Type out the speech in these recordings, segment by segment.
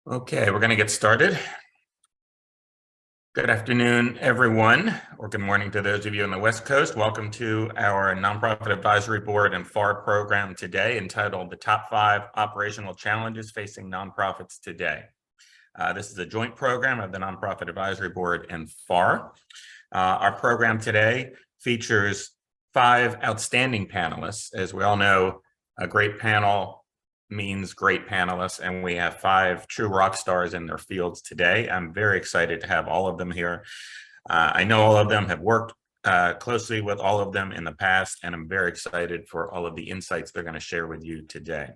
Okay, we're going to get started. Good afternoon, everyone, or good morning to those of you on the West Coast. Welcome to our Nonprofit Advisory Board and FAR program today, entitled The Top 5 Operational Challenges Facing Nonprofits Today. This is a joint program of the Nonprofit Advisory Board and FAR. Our program today features 5 outstanding panelists. As we all know, a great panel means great panelists, and we have 5 true rock stars in their fields today. I'm very excited to have all of them here. I know all of them, have worked closely with all of them in the past, and I'm very excited for all of the insights they're going to share with you today.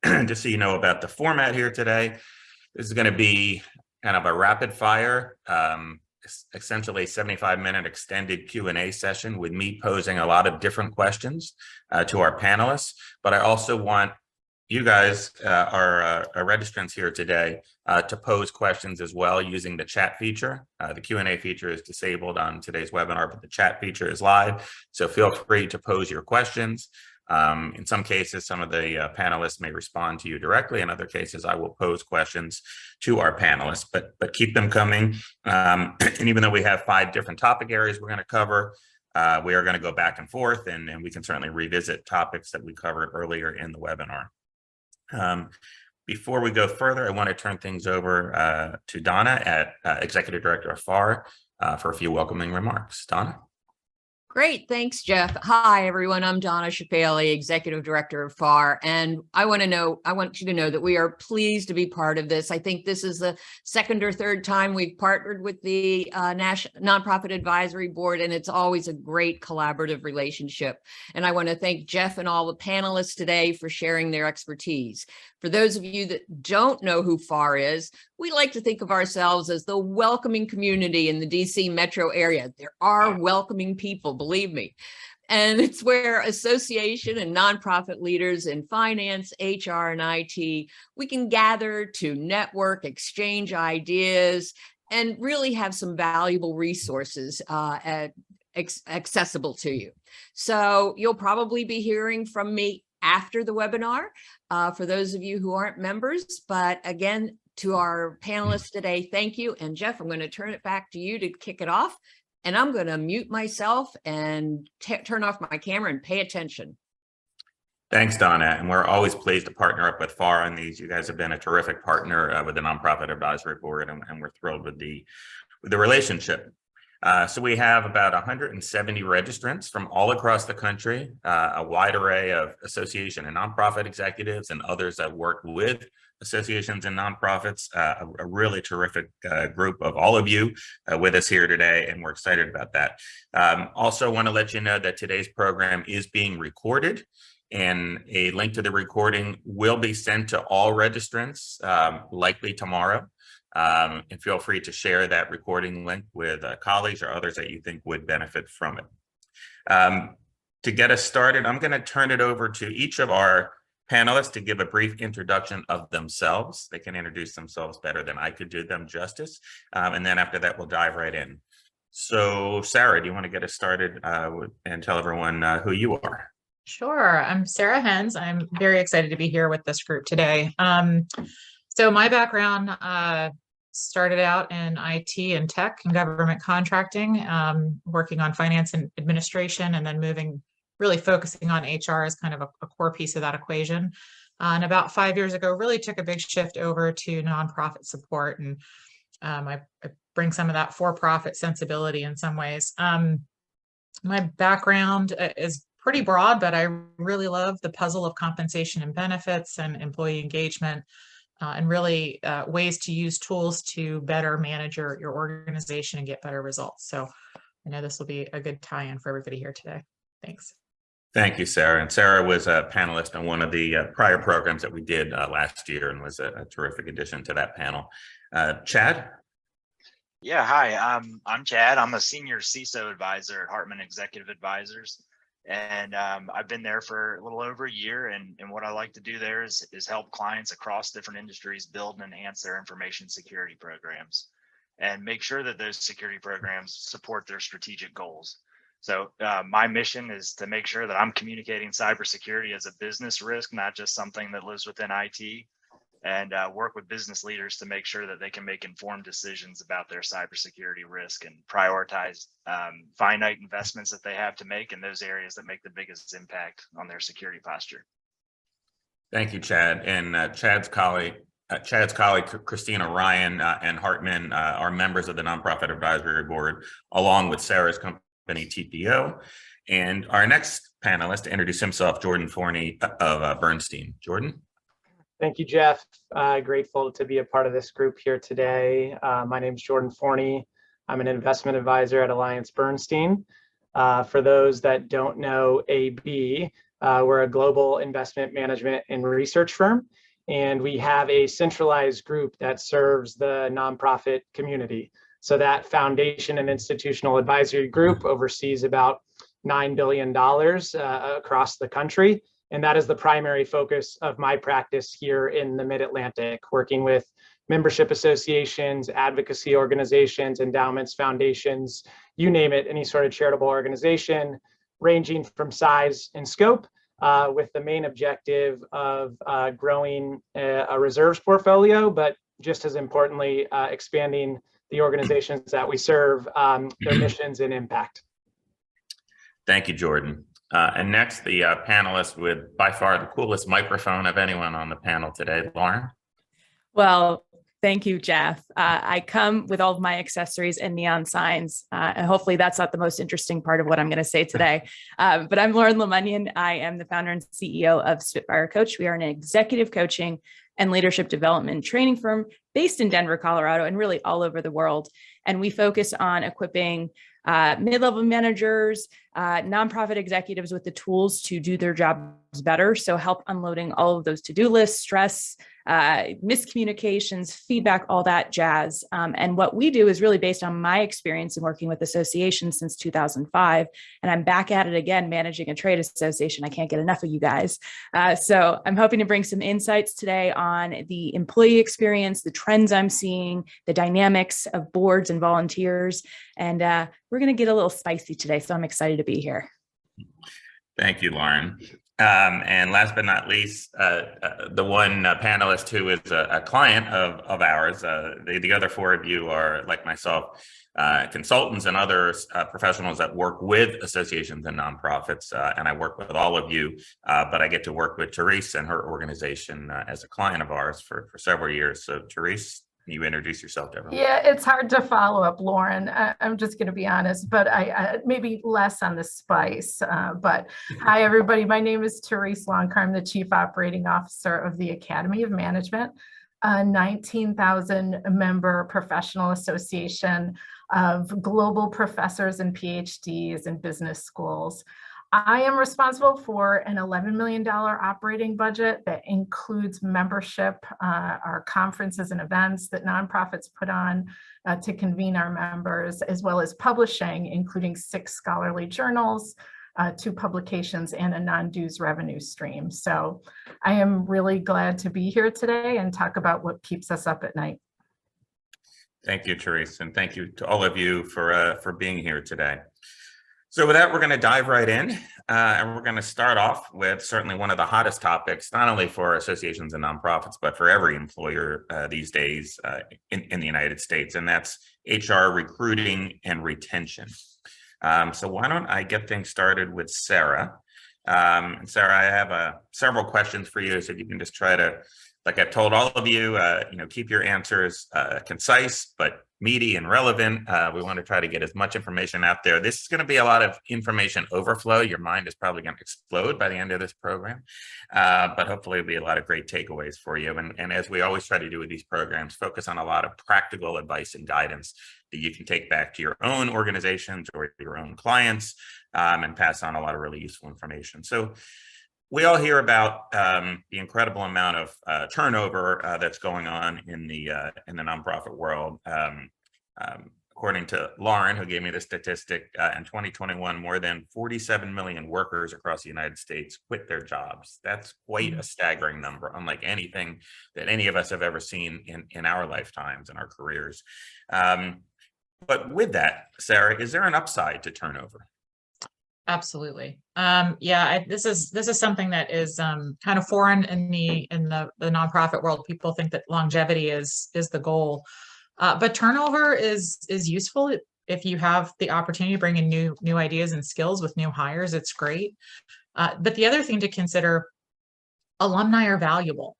Just so you know about the format here today, this is going to be kind of a rapid fire, essentially 75-minute extended Q&A session with me posing a lot of different questions to our panelists. But I also want you guys, our registrants here today, to pose questions as well using the chat feature. The Q&A feature is disabled on today's webinar, but the chat feature is live. So feel free to pose your questions. In some cases, some of the panelists may respond to you directly. In other cases, I will pose questions to our panelists, but keep them coming. And even though we have 5 different topic areas we're going to cover, we are going to go back and forth, and we can certainly revisit topics that we covered earlier in the webinar. Before we go further, I want to turn things over to Donna, Executive Director of FAR, for a few welcoming remarks. Donna? Great. Thanks, Jeff. Hi, everyone. I'm Donna Shapali, Executive Director of FAR. And I want you to know that we are pleased to be part of this. I think this is the second or third time we've partnered with the Nonprofit Advisory Board, and it's always a great collaborative relationship. And I want to thank Jeff and all the panelists today for sharing their expertise. For those of you that don't know who FAR is, we like to think of ourselves as the welcoming community in the DC metro area. There are welcoming people, believe me. And it's where association and nonprofit leaders in finance, HR, and IT, we can gather to network, exchange ideas, and really have some valuable resources accessible to you. So you'll probably be hearing from me after the webinar for those of you who aren't members. But again, to our panelists today, thank you. And Jeff, I'm going to turn it back to you to kick it off. And I'm going to mute myself and turn off my camera and pay attention. Thanks, Donna. And we're always pleased to partner up with FAR on these. You guys have been a terrific partner with the Nonprofit Advisory Board, and we're thrilled with the relationship. So we have about 170 registrants from all across the country, a wide array of association and nonprofit executives and others that work with associations and nonprofits, a really terrific group of all of you with us here today, and we're excited about that. Also want to let you know that today's program is being recorded, and a link to the recording will be sent to all registrants likely tomorrow. And feel free to share that recording link with colleagues or others that you think would benefit from it. To get us started, I'm going to turn it over to each of our panelists to give a brief introduction of themselves. They can introduce themselves better than I could do them justice. And then after that, we'll dive right in. So Sarah, do you want to get us started and tell everyone who you are? Sure. I'm Sarah Hens. I'm very excited to be here with this group today. So my background started out in IT and tech and government contracting, working on finance and administration, and then really focusing on HR as kind of a core piece of that equation. And about 5 years ago, really took a big shift over to nonprofit support. And I bring some of that for-profit sensibility in some ways. My background is pretty broad, but I really love the puzzle of compensation and benefits and employee engagement, and really ways to use tools to better manage your organization and get better results. So I know this will be a good tie-in for everybody here today. Thanks. Thank you, Sarah. And Sarah was a panelist on one of the prior programs that we did last year and was a terrific addition to that panel. Chad? Yeah, hi, I'm Chad. I'm a senior CISO advisor at Hartman Executive Advisors. And I've been there for a little over a year. And what I like to do there is help clients across different industries build and enhance their information security programs and make sure that those security programs support their strategic goals. So my mission is to make sure that I'm communicating cybersecurity as a business risk, not just something that lives within IT. and work with business leaders to make sure that they can make informed decisions about their cybersecurity risk and prioritize finite investments that they have to make in those areas that make the biggest impact on their security posture. Thank you, Chad. And Chad's colleague, Christina Ryan and Hartman are members of the Nonprofit Advisory Board, along with Sarah's company, TPO. And our next panelist to introduce himself, Jordan Forney of Bernstein. Jordan. Thank you, Jeff. Grateful to be a part of this group here today. My name is Jordan Forney. I'm an investment advisor at AllianceBernstein. For those that don't know AB, we're a global investment management and research firm, and we have a centralized group that serves the nonprofit community. So that foundation and institutional advisory group oversees about $9 billion across the country. And that is the primary focus of my practice here in the Mid-Atlantic, working with membership associations, advocacy organizations, endowments, foundations, you name it, any sort of charitable organization, ranging from size and scope, with the main objective of growing a reserves portfolio, but just as importantly, expanding the organizations that we serve, their missions and impact. Thank you, Jordan. And next, the panelist with by far the coolest microphone of anyone on the panel today, Lauren. Well, thank you, Jeff. I come with all of my accessories and neon signs, and hopefully that's not the most interesting part of what I'm going to say today. But I'm Lauren Lemunyan. I am the founder and CEO of Spitfire Coach. We are an executive coaching and leadership development training firm based in Denver, Colorado, and really all over the world. And we focus on equipping mid-level managers, nonprofit executives with the tools to do their jobs better. So help unloading all of those to-do lists, stress, miscommunications, feedback, all that jazz. And what we do is really based on my experience in working with associations since 2005. And I'm back at it again, managing a trade association. I can't get enough of you guys. So I'm hoping to bring some insights today on the employee experience, the trends I'm seeing, the dynamics of boards and volunteers. And we're going to get a little spicy today. So I'm excited to be here. Thank you, Lauren. And last but not least, the one panelist who is a client of ours. The other four of you are, like myself, consultants and other professionals that work with associations and nonprofits. And I work with all of you, but I get to work with Therese and her organization as a client of ours for several years. So Therese, you introduce yourself to everyone. Yeah, it's hard to follow up, Lauren. I'm just going to be honest, but I maybe less on the spice. But hi, everybody. My name is Therese Loncar. I'm the Chief Operating Officer of the Academy of Management, a 19,000 member professional association of global professors and PhDs in business schools. I am responsible for an $11 million operating budget that includes membership, our conferences and events that nonprofits put on to convene our members, as well as publishing, including 6 scholarly journals, 2 publications, and a non-dues revenue stream. So I am really glad to be here today and talk about what keeps us up at night. Thank you, Therese, and thank you to all of you for being here today. So with that, we're going to dive right in, and we're going to start off with certainly one of the hottest topics, not only for associations and nonprofits, but for every employer these days in the United States, and that's HR recruiting and retention. So why don't I get things started with Sarah? And Sarah, I have several questions for you, so you can just try to, like I've told all of you, keep your answers concise, but meaty and relevant. We want to try to get as much information out there. This is going to be a lot of information overflow. Your mind is probably going to explode by the end of this program, but hopefully it'll be a lot of great takeaways for you. And as we always try to do with these programs, focus on a lot of practical advice and guidance that you can take back to your own organizations or your own clients, and pass on a lot of really useful information. So we all hear about the incredible amount of turnover that's going on in the nonprofit world. According to Lauren, who gave me the statistic, in 2021, more than 47 million workers across the United States quit their jobs. That's quite a staggering number, unlike anything that any of us have ever seen in our lifetimes and our careers. But with that, Sarah, is there an upside to turnover? Absolutely. Yeah, this is something that is kind of foreign in the nonprofit world. People think that longevity is the goal, but turnover is useful if you have the opportunity to bring in new ideas and skills with new hires. It's great. But the other thing to consider, alumni are valuable.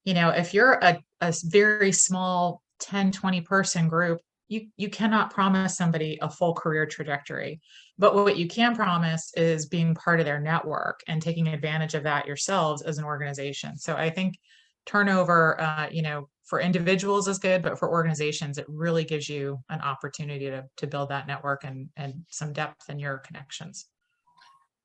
You know, if you're a very small 10, 20 person group, you cannot promise somebody a full career trajectory. But what you can promise is being part of their network and taking advantage of that yourselves as an organization. So I think turnover, you know, for individuals is good, but for organizations, it really gives you an opportunity to build that network and some depth in your connections.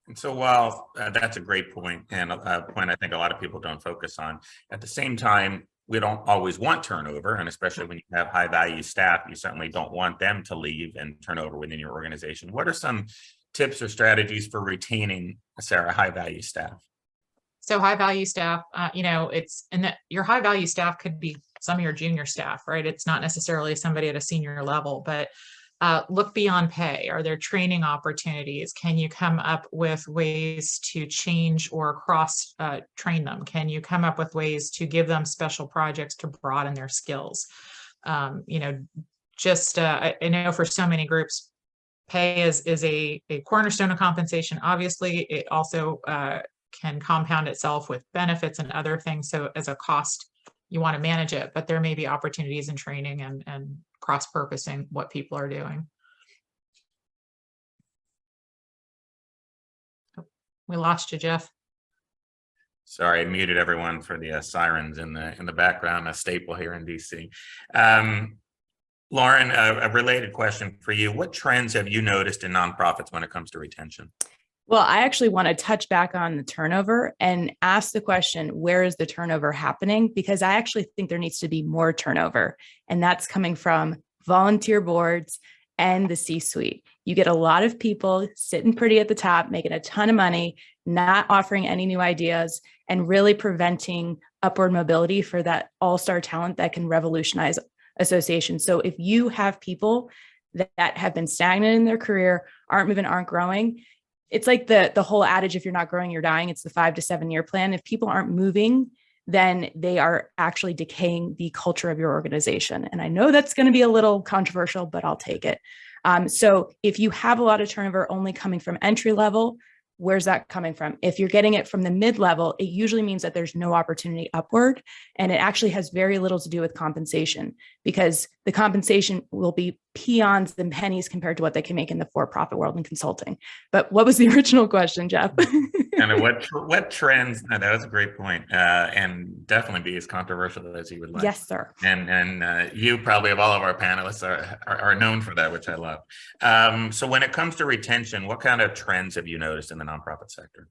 And so while that's a great point, and a point I think a lot of people don't focus on, at the same time, we don't always want turnover, and especially when you have high value staff, you certainly don't want them to leave and turn over within your organization. What are some tips or strategies for retaining, Sarah, high value staff? So high value staff, you know, your high value staff could be some of your junior staff, right? It's not necessarily somebody at a senior level, but look beyond pay. Are there training opportunities? Can you come up with ways to change or cross train them? Can you come up with ways to give them special projects to broaden their skills? You know, just I know for so many groups, pay is a cornerstone of compensation. Obviously, it also can compound itself with benefits and other things. So as a cost, you want to manage it, but there may be opportunities in training and cross-purposing what people are doing. We lost you, Jeff. Sorry, I muted everyone for the sirens in the background, a staple here in DC. Lauren, a related question for you. What trends have you noticed in nonprofits when it comes to retention? Well, I actually want to touch back on the turnover and ask the question, where is the turnover happening? Because I actually think there needs to be more turnover, and that's coming from volunteer boards and the C-suite. You get a lot of people sitting pretty at the top, making a ton of money, not offering any new ideas, and really preventing upward mobility for that all-star talent that can revolutionize associations. So if you have people that have been stagnant in their career, aren't moving, aren't growing, it's like the whole adage, if you're not growing, you're dying. It's the 5 to 7 year plan. If people aren't moving, then they are actually decaying the culture of your organization. And I know that's going to be a little controversial, but I'll take it. So if you have a lot of turnover only coming from entry level, where's that coming from? If you're getting it from the mid-level, it usually means that there's no opportunity upward. And it actually has very little to do with compensation, because the compensation will be peons and pennies compared to what they can make in the for-profit world in consulting. But what was the original question, Jeff? And what trends? No, that was a great point, and definitely be as controversial as you would like. Yes, sir. And you probably, of all of our panelists, are known for that, which I love. So when it comes to retention, what kind of trends have you noticed in the nonprofit sector?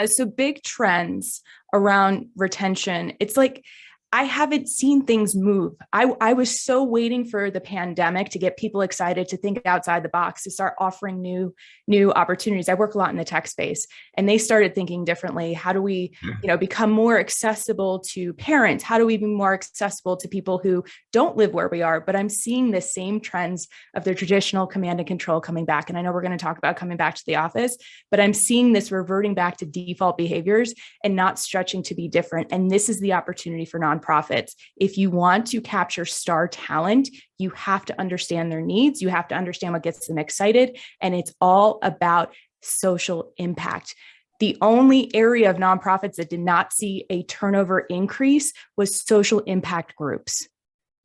So big trends around retention. It's like, I haven't seen things move. I was so waiting for the pandemic to get people excited to think outside the box, to start offering new opportunities. I work a lot in the tech space, and they started thinking differently. How do we, become more accessible to parents? How do we be more accessible to people who don't live where we are? But I'm seeing the same trends of the traditional command and control coming back. And I know we're going to talk about coming back to the office, but I'm seeing this reverting back to default behaviors and not stretching to be different. And this is the opportunity for nonprofits. If you want to capture star talent, you have to understand their needs. You have to understand what gets them excited. And it's all about social impact. The only area of nonprofits that did not see a turnover increase was social impact groups.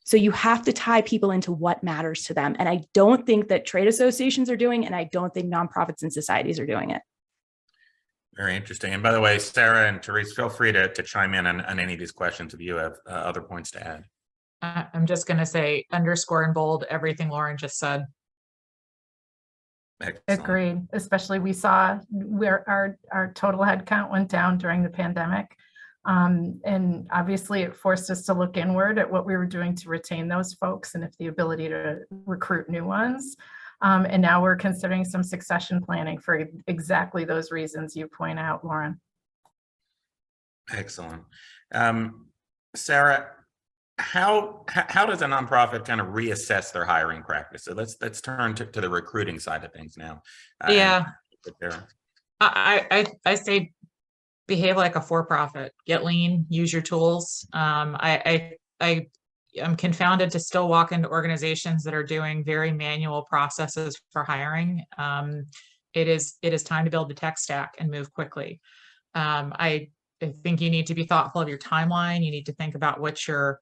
So you have to tie people into what matters to them. And I don't think that trade associations are doing, and I don't think nonprofits and societies are doing it. Very interesting. And by the way, Sarah and Therese, feel free to chime in on any of these questions if you have other points to add. I'm just going to say underscore and bold everything Lauren just said. Excellent. Agreed. Especially we saw where our total headcount went down during the pandemic. And obviously it forced us to look inward at what we were doing to retain those folks and if the ability to recruit new ones. And now we're considering some succession planning for exactly those reasons you point out, Lauren. Excellent. Sarah, how does a nonprofit kind of reassess their hiring practice? So let's turn to the recruiting side of things now. Yeah. There. I say behave like a for-profit, get lean, use your tools. I am confounded to still walk into organizations that are doing very manual processes for hiring. It is time to build the tech stack and move quickly. I think you need to be thoughtful of your timeline. You need to think about what you're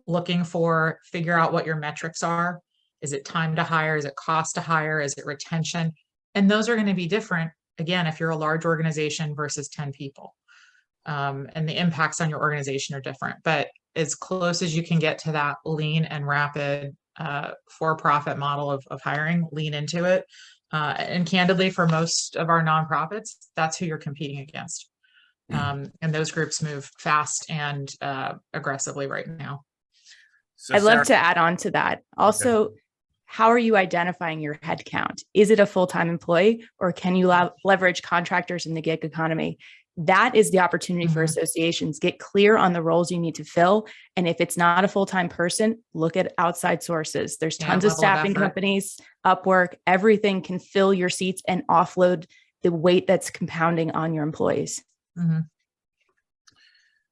looking for, figure out what your metrics are. Is it time to hire? Is it cost to hire? Is it retention? And those are going to be different, again, if you're a large organization versus 10 people. And the impacts on your organization are different. But as close as you can get to that lean and rapid for-profit model of hiring, lean into it. And candidly, for most of our nonprofits, that's who you're competing against. And those groups move fast and aggressively right now. So I'd Sarah, love to add on to that. Also, how are you identifying your headcount? Is it a full-time employee, or can you leverage contractors in the gig economy? That is the opportunity for associations. Get clear on the roles you need to fill. And if it's not a full-time person, look at outside sources. There's tons of staffing companies, Upwork, everything can fill your seats and offload the weight that's compounding on your employees.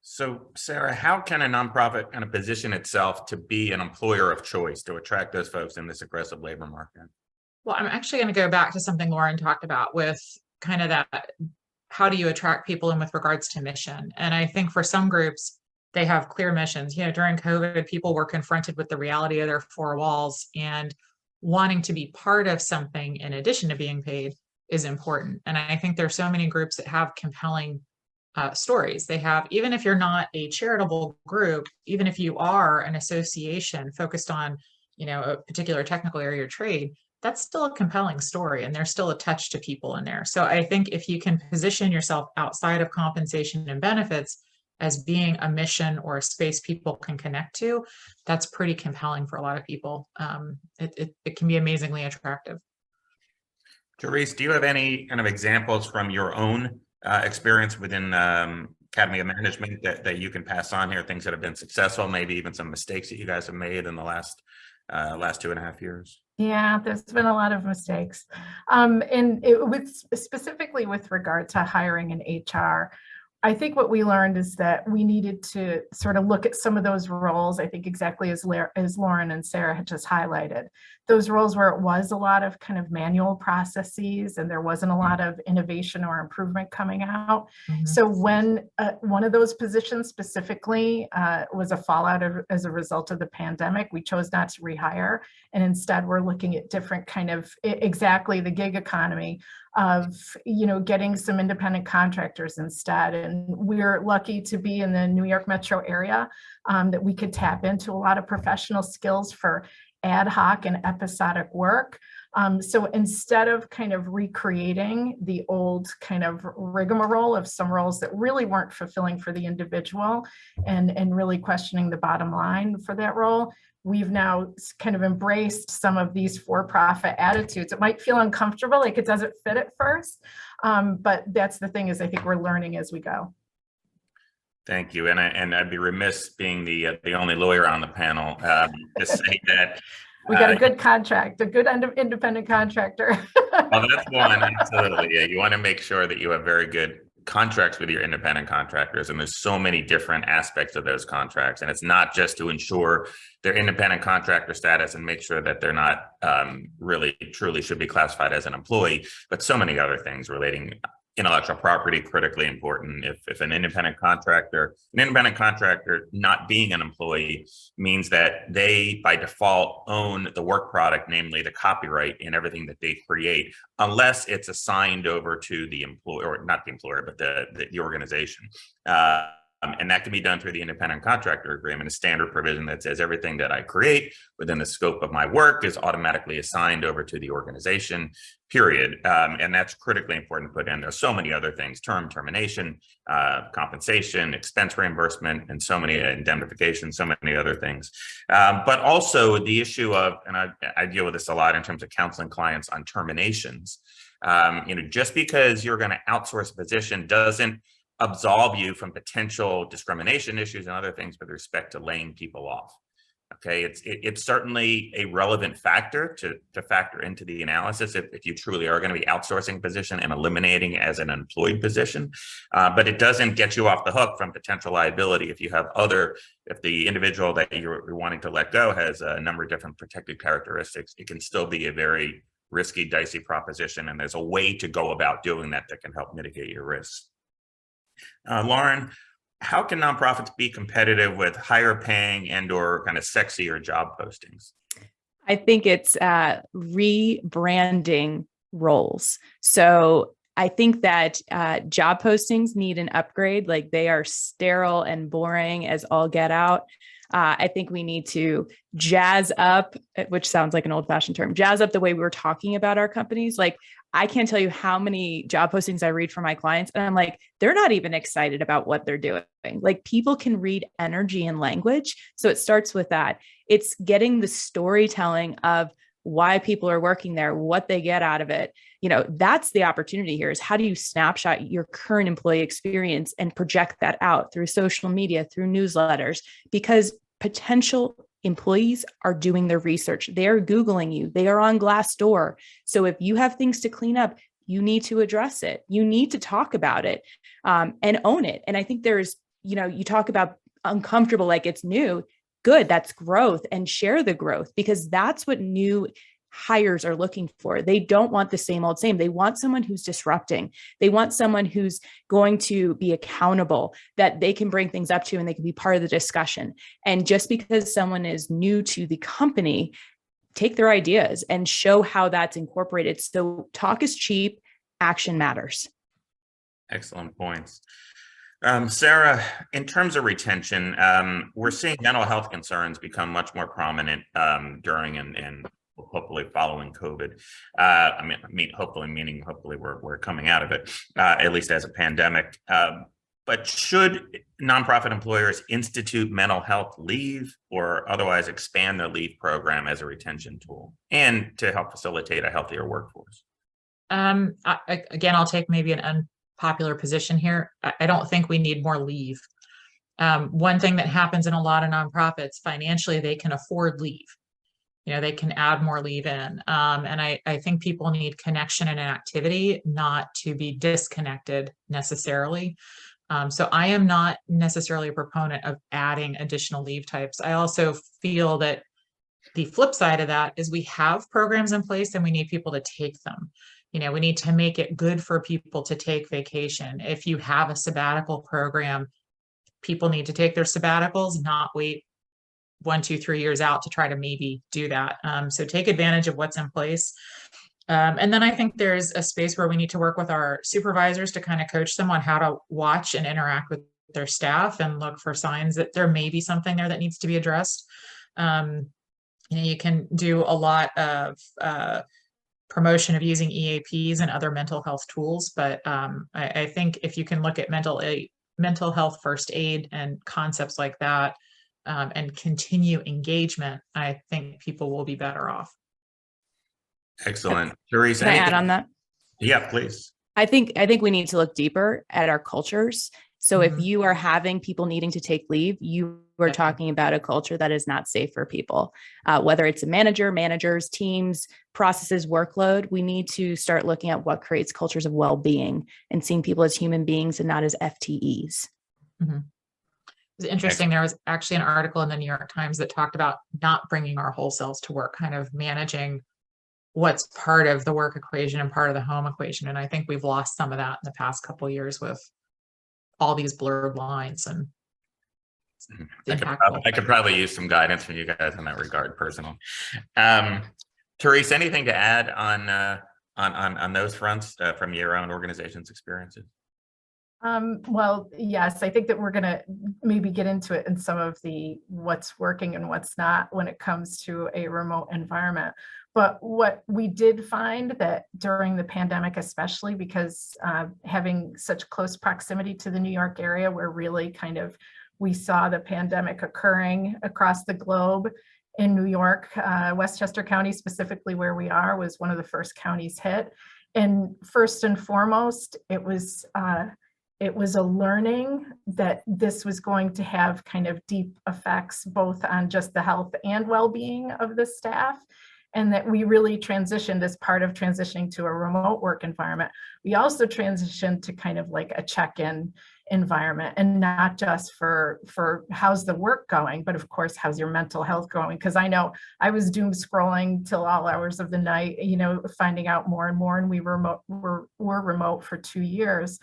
So Sarah, how can a nonprofit kind of position itself to be an employer of choice to attract those folks in this aggressive labor market? Well, I'm actually going to go back to something Lauren talked about with kind of that, how do you attract people in with regards to mission? And I think for some groups, they have clear missions. You know, during COVID, people were confronted with the reality of their four walls, and wanting to be part of something in addition to being paid is important. And I think there's so many groups that have compelling stories. They have, even if you're not a charitable group, even if you are an association focused on, you know, a particular technical area or trade, that's still a compelling story, and there's still a touch to people in there. So I think if you can position yourself outside of compensation and benefits as being a mission or a space people can connect to, that's pretty compelling for a lot of people. It can be amazingly attractive. Therese, do you have any kind of examples from your own experience within Academy of Management that you can pass on here, things that have been successful, maybe even some mistakes that you guys have made in the last 2.5 years? Yeah, there's been a lot of mistakes. Specifically with regard to hiring in HR, I think what we learned is that we needed to sort of look at some of those roles, I think exactly as Lauren and Sarah had just highlighted, those roles where it was a lot of kind of manual processes and there wasn't a lot of innovation or improvement coming out. So when one of those positions specifically was a fallout as a result of the pandemic, we chose not to rehire. And instead we're looking at different kind of exactly the gig economy of, you know, getting some independent contractors instead. And we're lucky to be in the New York metro area that we could tap into a lot of professional skills for ad hoc and episodic work. So instead of kind of recreating the old kind of rigmarole of some roles that really weren't fulfilling for the individual and really questioning the bottom line for that role, we've now kind of embraced some of these for-profit attitudes. It might feel uncomfortable, like it doesn't fit at first, but that's the thing, is I think we're learning as we go. Thank you. And I'd be remiss being the only lawyer on the panel to say that we got a good contract, a good independent contractor. Well, that's one, absolutely. Yeah, you want to make sure that you have very good contracts with your independent contractors, and there's so many different aspects of those contracts, and it's not just to ensure their independent contractor status and make sure that they're not really truly should be classified as an employee, but so many other things relating intellectual property, critically important. If an independent contractor not being an employee means that they by default own the work product, namely the copyright in everything that they create, unless it's assigned over to the employer, or not the employer, but the organization. And that can be done through the independent contractor agreement, a standard provision that says everything that I create within the scope of my work is automatically assigned over to the organization, period. And that's critically important to put in. There's so many other things: termination, compensation, expense reimbursement, and so many indemnification, so many other things. But also the issue of, and I deal with this a lot in terms of counseling clients on terminations. Just because you're going to outsource a position doesn't absolve you from potential discrimination issues and other things with respect to laying people off. Okay, it's certainly a relevant factor to factor into the analysis if you truly are going to be outsourcing position and eliminating as an employed position, but it doesn't get you off the hook from potential liability if you have if the individual that you're wanting to let go has a number of different protected characteristics. It can still be a very risky, dicey proposition, and there's a way to go about doing that that can help mitigate your risks. Lauren, how can nonprofits be competitive with higher paying and or kind of sexier job postings? I think it's rebranding roles. So I think that job postings need an upgrade. Like, they are sterile and boring as all get out. I think we need to jazz up, which sounds like an old-fashioned term, jazz up the way we were talking about our companies. Like, I can't tell you how many job postings I read from my clients, and I'm like, they're not even excited about what they're doing. Like, people can read energy and language. So it starts with that. It's getting the storytelling of why people are working there, what they get out of it. You know, that's the opportunity here, is how do you snapshot your current employee experience and project that out through social media, through newsletters, because potential employees are doing their research. They are Googling you. They are on Glassdoor. So if you have things to clean up, you need to address it. You need to talk about it and own it. And I think there's, you know, you talk about uncomfortable, like it's new. Good, that's growth, and share the growth, because that's what new hires are looking for. They don't want the same old same. They want someone who's disrupting. They want someone who's going to be accountable, that they can bring things up to and they can be part of the discussion. And just because someone is new to the company, take their ideas and show how that's incorporated. So talk is cheap, action matters. Excellent points. Sarah, in terms of retention, we're seeing mental health concerns become much more prominent during and hopefully following COVID. I mean, hopefully we're coming out of it, at least as a pandemic. But should nonprofit employers institute mental health leave or otherwise expand their leave program as a retention tool and to help facilitate a healthier workforce? Again, I'll take maybe an unpopular position here. I don't think we need more leave. One thing that happens in a lot of nonprofits, financially, they can afford leave. You know, they can add more leave in. And I think people need connection and activity, not to be disconnected necessarily. So I am not necessarily a proponent of adding additional leave types. I also feel that the flip side of that is we have programs in place and we need people to take them. You know, we need to make it good for people to take vacation. If you have a sabbatical program, people need to take their sabbaticals, not wait 1, 2, 3 years out to try to maybe do that. So take advantage of what's in place. And then I think there's a space where we need to work with our supervisors to kind of coach them on how to watch and interact with their staff and look for signs that there may be something there that needs to be addressed. You know, you can do a lot of promotion of using EAPs and other mental health tools, but I think if you can look at mental health first aid and concepts like that, and continue engagement, I think people will be better off. Excellent. Teresa, Can I add on that? Yeah, please. I think we need to look deeper at our cultures. So if you are having people needing to take leave, you are talking about a culture that is not safe for people, whether it's a manager, managers, teams, processes, workload. We need to start looking at what creates cultures of well-being and seeing people as human beings and not as FTEs. Mm-hmm. It's interesting. There was actually an article in the New York Times that talked about not bringing our whole selves to work, kind of managing what's part of the work equation and part of the home equation. And I think we've lost some of that in the past couple of years with all these blurred lines. And I could probably use some guidance from you guys in that regard, personally. Teresa, anything to add on those fronts from your own organization's experiences? Well, yes, I think that we're going to maybe get into it in some of the what's working and what's not when it comes to a remote environment. But what we did find that during the pandemic, especially because having such close proximity to the New York area, where really kind of we saw the pandemic occurring across the globe. In New York, Westchester County specifically where we are was one of the first counties hit. And first and foremost, it was it was a learning that this was going to have kind of deep effects both on just the health and well-being of the staff, and that we really transitioned as part of transitioning to a remote work environment. We also transitioned to kind of like a check-in environment, and not just for how's the work going, but of course, how's your mental health going? Because I know I was doom scrolling till all hours of the night, you know, finding out more and more, and we were remote for 2 years.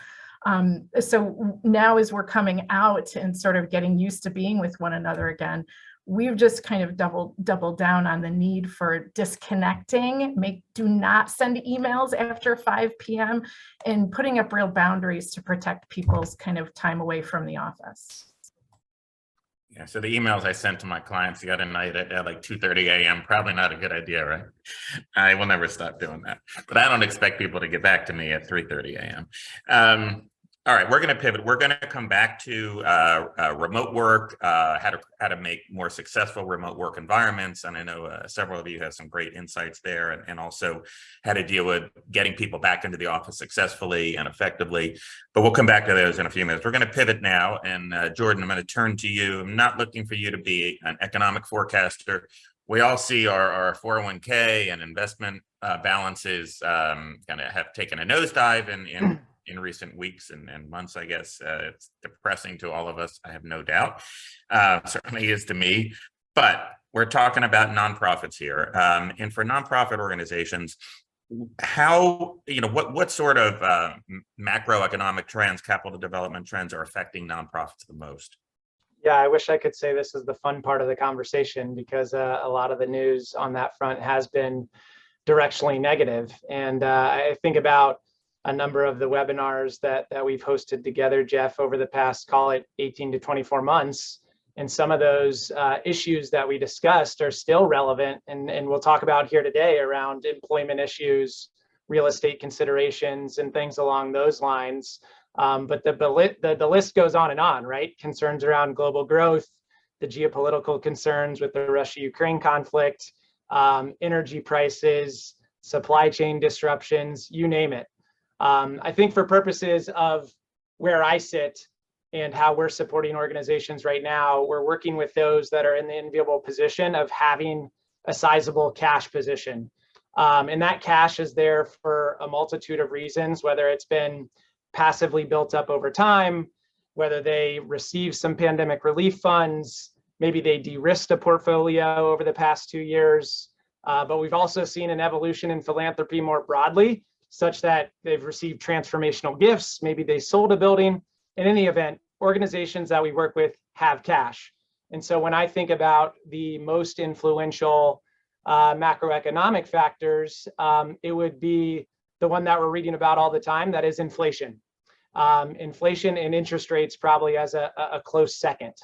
So now as we're coming out and sort of getting used to being with one another again, we've just kind of doubled down on the need for disconnecting. Do not send emails after 5 p.m. and putting up real boundaries to protect people's kind of time away from the office. Yeah, so the emails I sent to my clients the other night at like 2:30 a.m., probably not a good idea, right? I will never stop doing that. But I don't expect people to get back to me at 3:30 a.m. All right, we're going to pivot. We're going to come back to remote work, how to make more successful remote work environments. And I know several of you have some great insights there, and also how to deal with getting people back into the office successfully and effectively. But we'll come back to those in a few minutes. We're going to pivot now. And Jordan, I'm going to turn to you. I'm not looking for you to be an economic forecaster. We all see our 401k and investment balances kind of have taken a nosedive in recent weeks and months, I guess. It's depressing to all of us, I have no doubt. Certainly is to me. But we're talking about nonprofits here. And for nonprofit organizations, how, what sort of macroeconomic trends, capital development trends are affecting nonprofits the most? Yeah, I wish I could say this is the fun part of the conversation, because a lot of the news on that front has been directionally negative. And I think about a number of the webinars that we've hosted together, Jeff, over the past, call it 18 to 24 months. And some of those issues that we discussed are still relevant. And we'll talk about here today around employment issues, real estate considerations, and things along those lines. But the list goes on and on, right? Concerns around global growth, the geopolitical concerns with the Russia-Ukraine conflict, energy prices, supply chain disruptions, you name it. I think for purposes of where I sit and how we're supporting organizations right now, we're working with those that are in the enviable position of having a sizable cash position. And that cash is there for a multitude of reasons, whether it's been passively built up over time, whether they receive some pandemic relief funds, maybe they de-risked a portfolio over the past 2 years. But we've also seen an evolution in philanthropy more broadly, such that they've received transformational gifts. Maybe they sold a building. In any event, organizations that we work with have cash. And so when I think about the most influential macroeconomic factors, it would be the one that we're reading about all the time, that is inflation. Inflation and interest rates probably as a close second.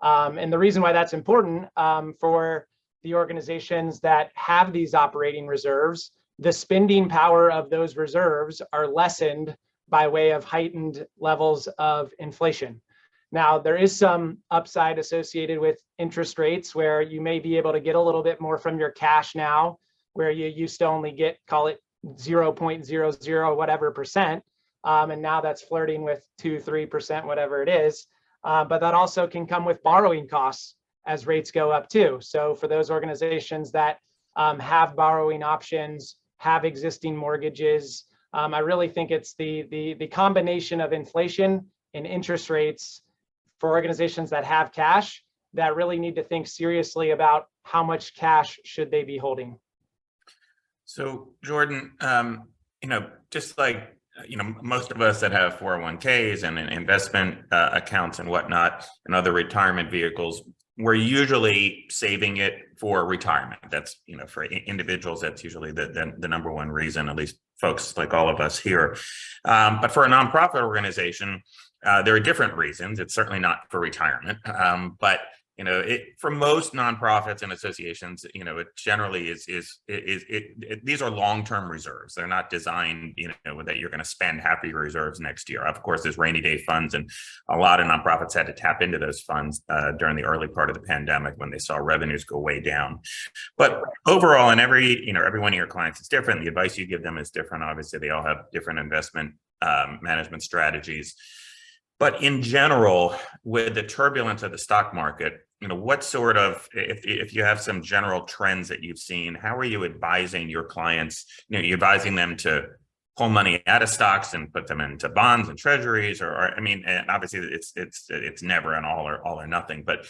And the reason why that's important for the organizations that have these operating reserves, the spending power of those reserves are lessened by way of heightened levels of inflation. Now, there is some upside associated with interest rates where you may be able to get a little bit more from your cash now, where you used to only get, call it 0.00 whatever percent. And now that's flirting with 2-3%, whatever it is. But that also can come with borrowing costs as rates go up too. So for those organizations that have borrowing options, have existing mortgages, I really think it's the combination of inflation and interest rates for organizations that have cash that really need to think seriously about how much cash should they be holding. So Jordan, just like, most of us that have 401ks and investment accounts and whatnot and other retirement vehicles, we're usually saving it for retirement. That's, for individuals, that's usually the number one reason, at least folks like all of us here. But for a nonprofit organization, there are different reasons. It's certainly not for retirement, but for most nonprofits and associations, it generally is these are long-term reserves. They're not designed, that you're going to spend half of your reserves next year. Of course, there's rainy day funds, and a lot of nonprofits had to tap into those funds during the early part of the pandemic when they saw revenues go way down. But overall, in every one of your clients is different. The advice you give them is different. Obviously, they all have different investment management strategies. But in general, with the turbulence of the stock market, what sort of, if you have some general trends that you've seen, how are you advising your clients? You're advising them to pull money out of stocks and put them into bonds and treasuries, and obviously it's never an all or nothing. But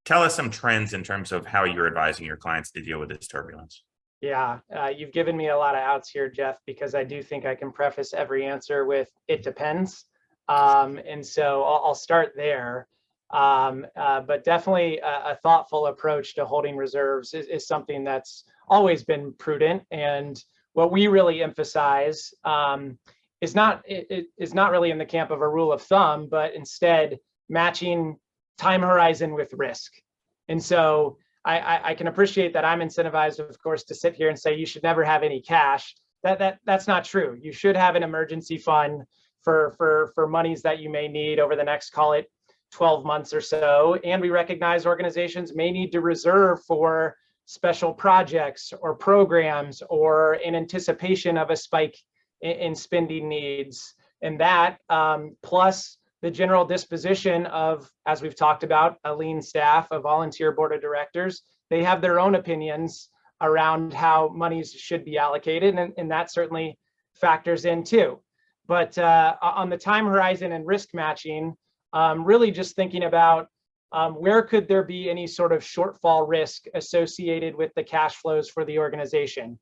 tell us some trends in terms of how you're advising your clients to deal with this turbulence. Yeah, you've given me a lot of outs here, Jeff, because I do think I can preface every answer with "it depends." And so I'll start there. But definitely a thoughtful approach to holding reserves is something that's always been prudent. And what we really emphasize is not really in the camp of a rule of thumb, but instead matching time horizon with risk. And so I can appreciate that I'm incentivized, of course, to sit here and say you should never have any cash. That's not true. You should have an emergency fund for monies that you may need over the next, call it 12 months or so. And we recognize organizations may need to reserve for special projects or programs or in anticipation of a spike in spending needs. And that plus the general disposition of, as we've talked about, a lean staff, a volunteer board of directors, they have their own opinions around how monies should be allocated. And that certainly factors in too. But on the time horizon and risk matching, really just thinking about where could there be any sort of shortfall risk associated with the cash flows for the organization.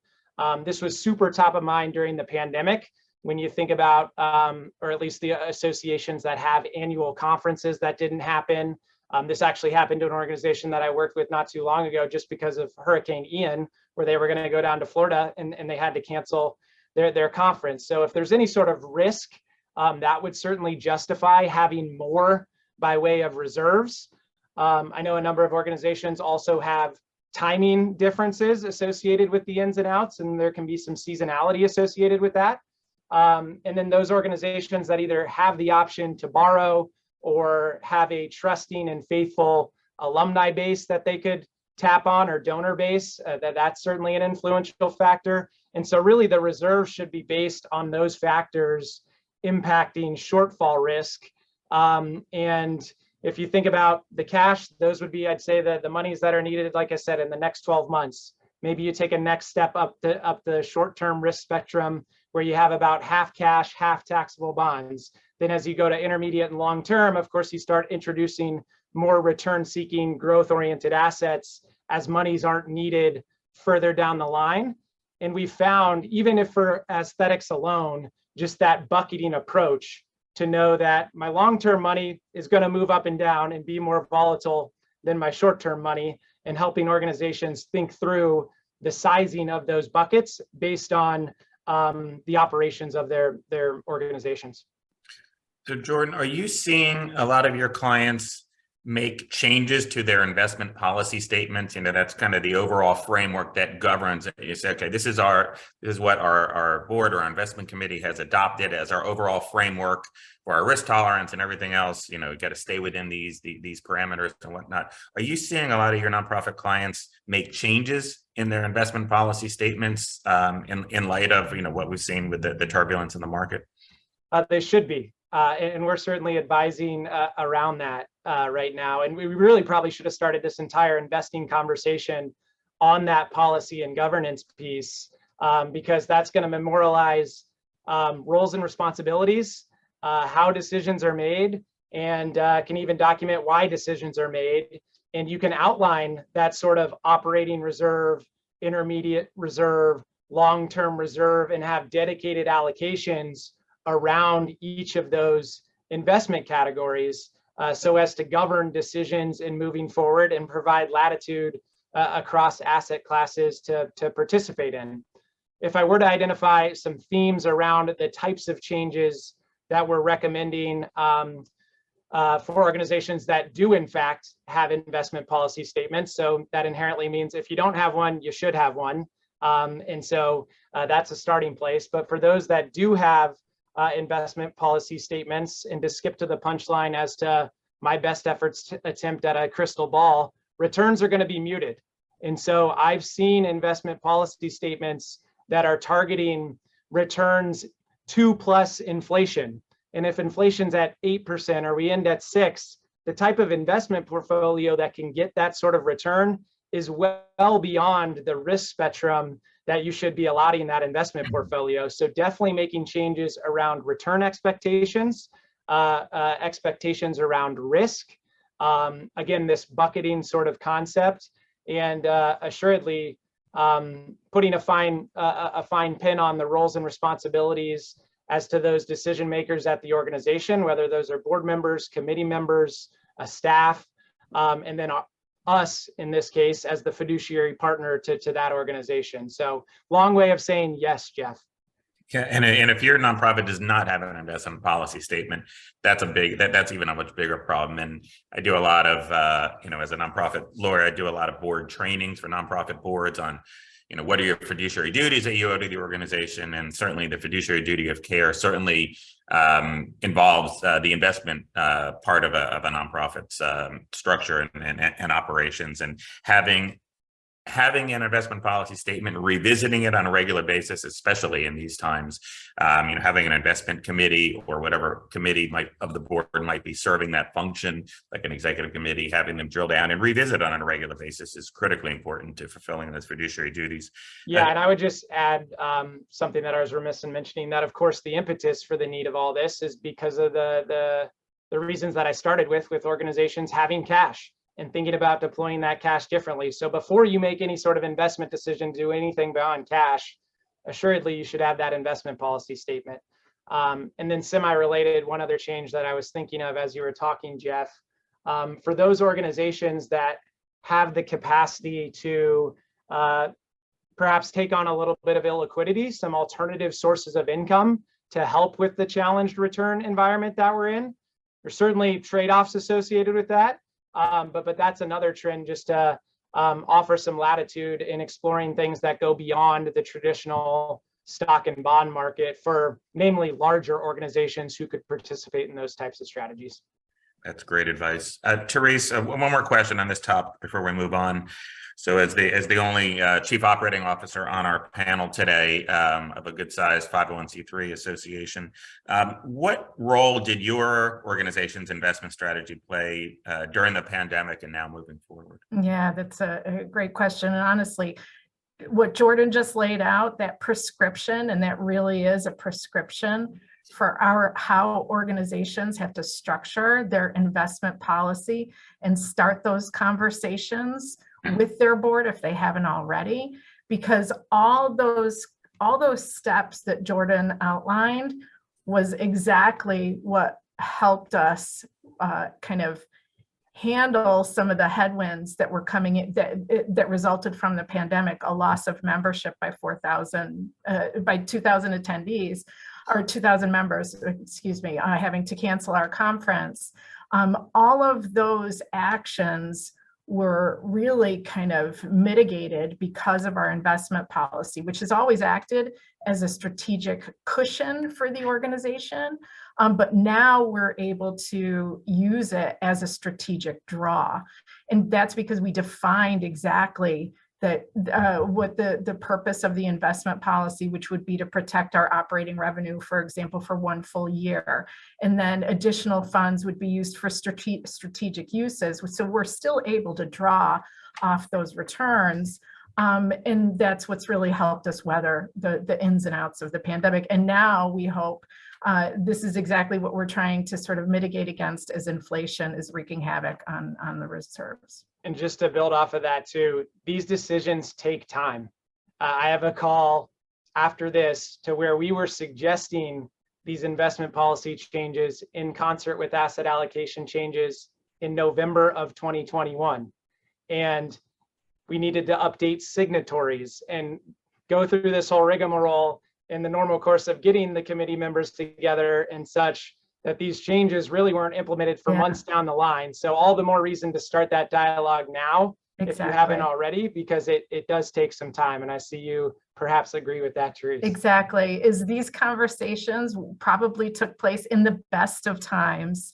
This was super top of mind during the pandemic. When you think about, or at least the associations that have annual conferences that didn't happen. This actually happened to an organization that I worked with not too long ago just because of Hurricane Ian, where they were going to go down to Florida and they had to cancel their conference. So if there's any sort of risk, that would certainly justify having more by way of reserves. I know a number of organizations also have timing differences associated with the ins and outs, and there can be some seasonality associated with that. And then those organizations that either have the option to borrow or have a trusting and faithful alumni base that they could tap on, or donor base, that's certainly an influential factor. And so really the reserve should be based on those factors impacting shortfall risk. And if you think about the cash, those would be, I'd say, the monies that are needed, like I said, in the next 12 months. Maybe you take a next step up the short-term risk spectrum where you have about half cash, half taxable bonds. Then as you go to intermediate and long-term, of course, you start introducing more return-seeking, growth-oriented assets as monies aren't needed further down the line. And we found, even if for aesthetics alone, just that bucketing approach to know that my long-term money is going to move up and down and be more volatile than my short-term money, and helping organizations think through the sizing of those buckets based on the operations of their organizations. So Jordan, are you seeing a lot of your clients make changes to their investment policy statements? That's kind of the overall framework that governs it. You say, okay, this is what our board or our investment committee has adopted as our overall framework for our risk tolerance and everything else. You got to stay within these parameters and whatnot. Are you seeing a lot of your nonprofit clients make changes in their investment policy statements in light of what we've seen with the turbulence in the market? They should be. And we're certainly advising around that right now. And we really probably should have started this entire investing conversation on that policy and governance piece, because that's going to memorialize roles and responsibilities, how decisions are made, and can even document why decisions are made. And you can outline that sort of operating reserve, intermediate reserve, long-term reserve, and have dedicated allocations around each of those investment categories so as to govern decisions in moving forward and provide latitude across asset classes to participate in. If I were to identify some themes around the types of changes that we're recommending for organizations that do in fact have investment policy statements, so that inherently means if you don't have one, you should have one. And so that's a starting place. But for those that do have investment policy statements, and to skip to the punchline as to my best efforts attempt at a crystal ball, returns are going to be muted. And so I've seen investment policy statements that are targeting returns 2+ inflation. And if inflation's at 8% or we end at 6%, the type of investment portfolio that can get that sort of return is well beyond the risk spectrum that you should be allotting that investment portfolio. So definitely making changes around return expectations, expectations around risk. Again, this bucketing sort of concept, and assuredly putting a fine pin on the roles and responsibilities as to those decision makers at the organization, whether those are board members, committee members, staff, and then us in this case as the fiduciary partner to that organization. So long way of saying yes, Jeff. Yeah, and if your nonprofit does not have an investment policy statement, that's even a much bigger problem. And I do a lot of, as a nonprofit lawyer, I do a lot of board trainings for nonprofit boards on, what are your fiduciary duties that you owe to the organization? And certainly the fiduciary duty of care certainly involves the investment part of a nonprofit's structure and operations, and having an investment policy statement, revisiting it on a regular basis, especially in these times, having an investment committee or whatever committee of the board might be serving that function, like an executive committee, having them drill down and revisit on a regular basis is critically important to fulfilling those fiduciary duties. Yeah, and I would just add something that I was remiss in mentioning, that of course the impetus for the need of all this is because of the reasons that I started with organizations having cash and thinking about deploying that cash differently. So before you make any sort of investment decision, do anything beyond cash, assuredly you should have that investment policy statement. And then semi-related, one other change that I was thinking of as you were talking, Jeff, for those organizations that have the capacity to perhaps take on a little bit of illiquidity, some alternative sources of income to help with the challenged return environment that we're in. There's certainly trade-offs associated with that. But that's another trend, just to offer some latitude in exploring things that go beyond the traditional stock and bond market for namely larger organizations who could participate in those types of strategies. That's great advice. Therese, one more question on this topic before we move on. So as the only chief operating officer on our panel today of a good sized 501c3 association, what role did your organization's investment strategy play during the pandemic and now moving forward? Yeah, that's a great question. And honestly, what Jordan just laid out, that prescription, and that really is a prescription for how organizations have to structure their investment policy and start those conversations with their board if they haven't already, because all those steps that Jordan outlined was exactly what helped us kind of handle some of the headwinds that were coming in that resulted from the pandemic, a loss of membership by 2,000 attendees, or 2,000 members, excuse me, having to cancel our conference. All of those actions were really kind of mitigated because of our investment policy, which has always acted as a strategic cushion for the organization. But now we're able to use it as a strategic draw. And that's because we defined exactly that what the purpose of the investment policy, which would be to protect our operating revenue, for example, for one full year. And then additional funds would be used for strategic uses. So we're still able to draw off those returns. And that's what's really helped us weather the ins and outs of the pandemic. And now we hope this is exactly what we're trying to sort of mitigate against as inflation is wreaking havoc on the reserves. And just to build off of that too, these decisions take time. I have a call after this to where we were suggesting these investment policy changes in concert with asset allocation changes in November of 2021. And we needed to update signatories and go through this whole rigmarole in the normal course of getting the committee members together and such, that these changes really weren't implemented for months down the line. So all the more reason to start that dialogue now, if you haven't already, because it does take some time. And I see you perhaps agree with that, Therese. Exactly. Is these conversations probably took place in the best of times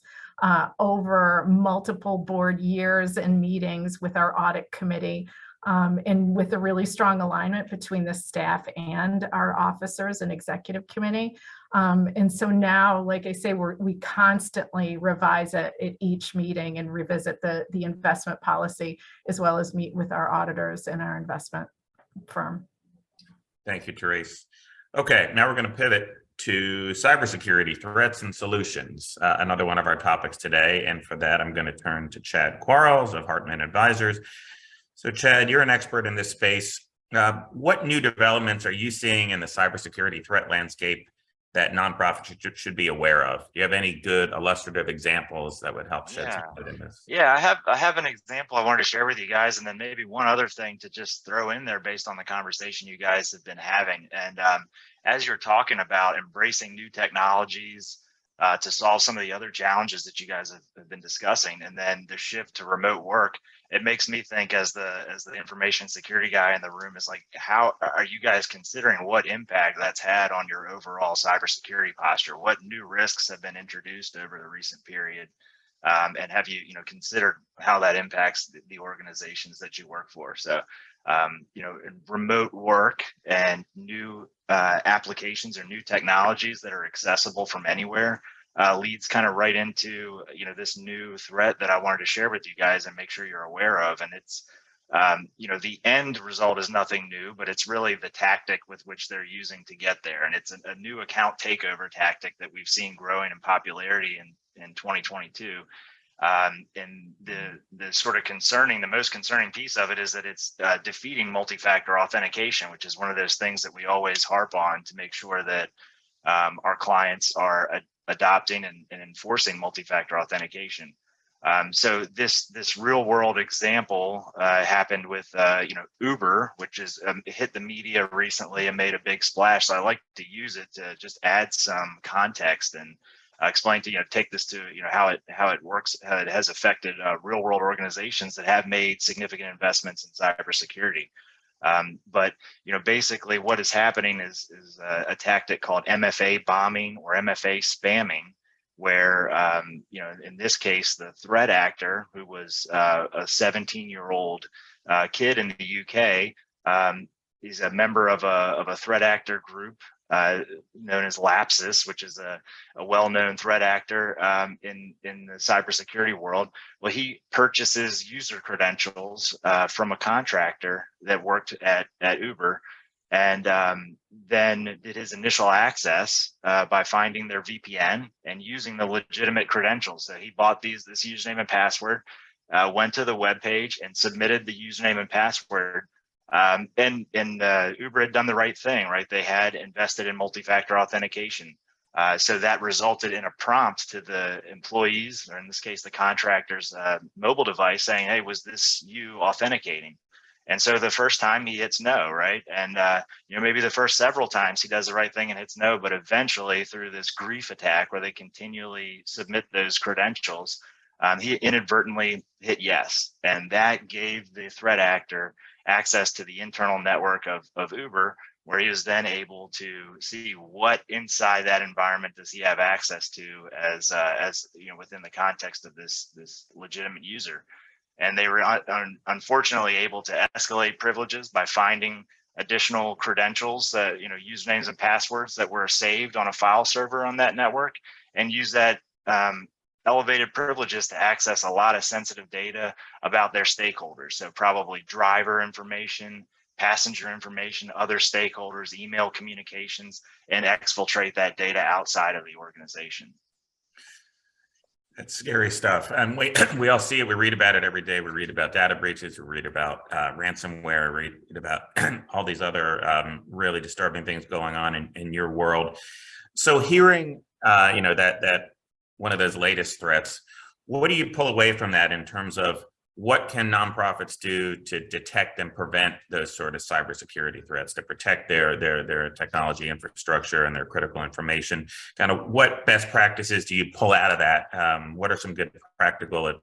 over multiple board years and meetings with our audit committee. and with a really strong alignment between the staff and our officers and executive committee. And so now, like I say, we constantly revise it at each meeting and revisit the investment policy, as well as meet with our auditors and our investment firm. Thank you, Therese. Okay, now we're going to pivot to cybersecurity threats and solutions, another one of our topics today. And for that, I'm going to turn to Chad Quarles of Hartman Advisors. So Chad, you're an expert in this space. What new developments are you seeing in the cybersecurity threat landscape that nonprofits should be aware of? Do you have any good illustrative examples that would help shed some light in this? Yeah, I have an example I wanted to share with you guys, and then maybe one other thing to just throw in there based on the conversation you guys have been having. And as you're talking about embracing new technologies to solve some of the other challenges that you guys have been discussing, and then the shift to remote work, it makes me think as the information security guy in the room is like, how are you guys considering what impact that's had on your overall cybersecurity posture? What new risks have been introduced over the recent period? And have you considered how that impacts the organizations that you work for? So, remote work and new applications or new technologies that are accessible from anywhere leads kind of right into this new threat that I wanted to share with you guys and make sure you're aware of. And it's the end result is nothing new, but it's really the tactic with which they're using to get there. And it's a new account takeover tactic that we've seen growing in popularity in 2022. And the sort of the most concerning piece of it is that it's defeating multi-factor authentication, which is one of those things that we always harp on to make sure that our clients are adopting and enforcing multi-factor authentication. So this real world example happened with Uber, which is hit the media recently and made a big splash. So I like to use it to just add some context and explain to take this to how it works, how it has affected real world organizations that have made significant investments in cybersecurity. But basically what is happening is a tactic called MFA bombing or MFA spamming, where in this case the threat actor, who was a 17-year-old kid in the UK, he's a member of a threat actor group known as Lapsus, which is a well-known threat actor in the cybersecurity world. Well, he purchases user credentials from a contractor that worked at Uber, and then did his initial access by finding their VPN and using the legitimate credentials. So he bought this username and password, went to the web page and submitted the username and password. And Uber had done the right thing, right? They had invested in multi-factor authentication. So that resulted in a prompt to the employees, or in this case, the contractor's mobile device saying, hey, was this you authenticating? And so the first time he hits no, right? And maybe the first several times he does the right thing and hits no, but eventually through this grief attack where they continually submit those credentials, he inadvertently hit yes. And that gave the threat actor access to the internal network of Uber, where he was then able to see what inside that environment does he have access to as within the context of this legitimate user. And they were unfortunately able to escalate privileges by finding additional credentials, usernames and passwords that were saved on a file server on that network, and use that elevated privileges to access a lot of sensitive data about their stakeholders. So probably driver information, passenger information, other stakeholders, email communications, and exfiltrate that data outside of the organization. That's scary stuff. And we all see it. We read about it every day. We read about data breaches. We read about ransomware. We read about all these other really disturbing things going on in your world. So hearing, that one of those latest threats, what do you pull away from that in terms of what can nonprofits do to detect and prevent those sort of cybersecurity threats, to protect their technology infrastructure and their critical information? Kind of what best practices do you pull out of that? What are some good practical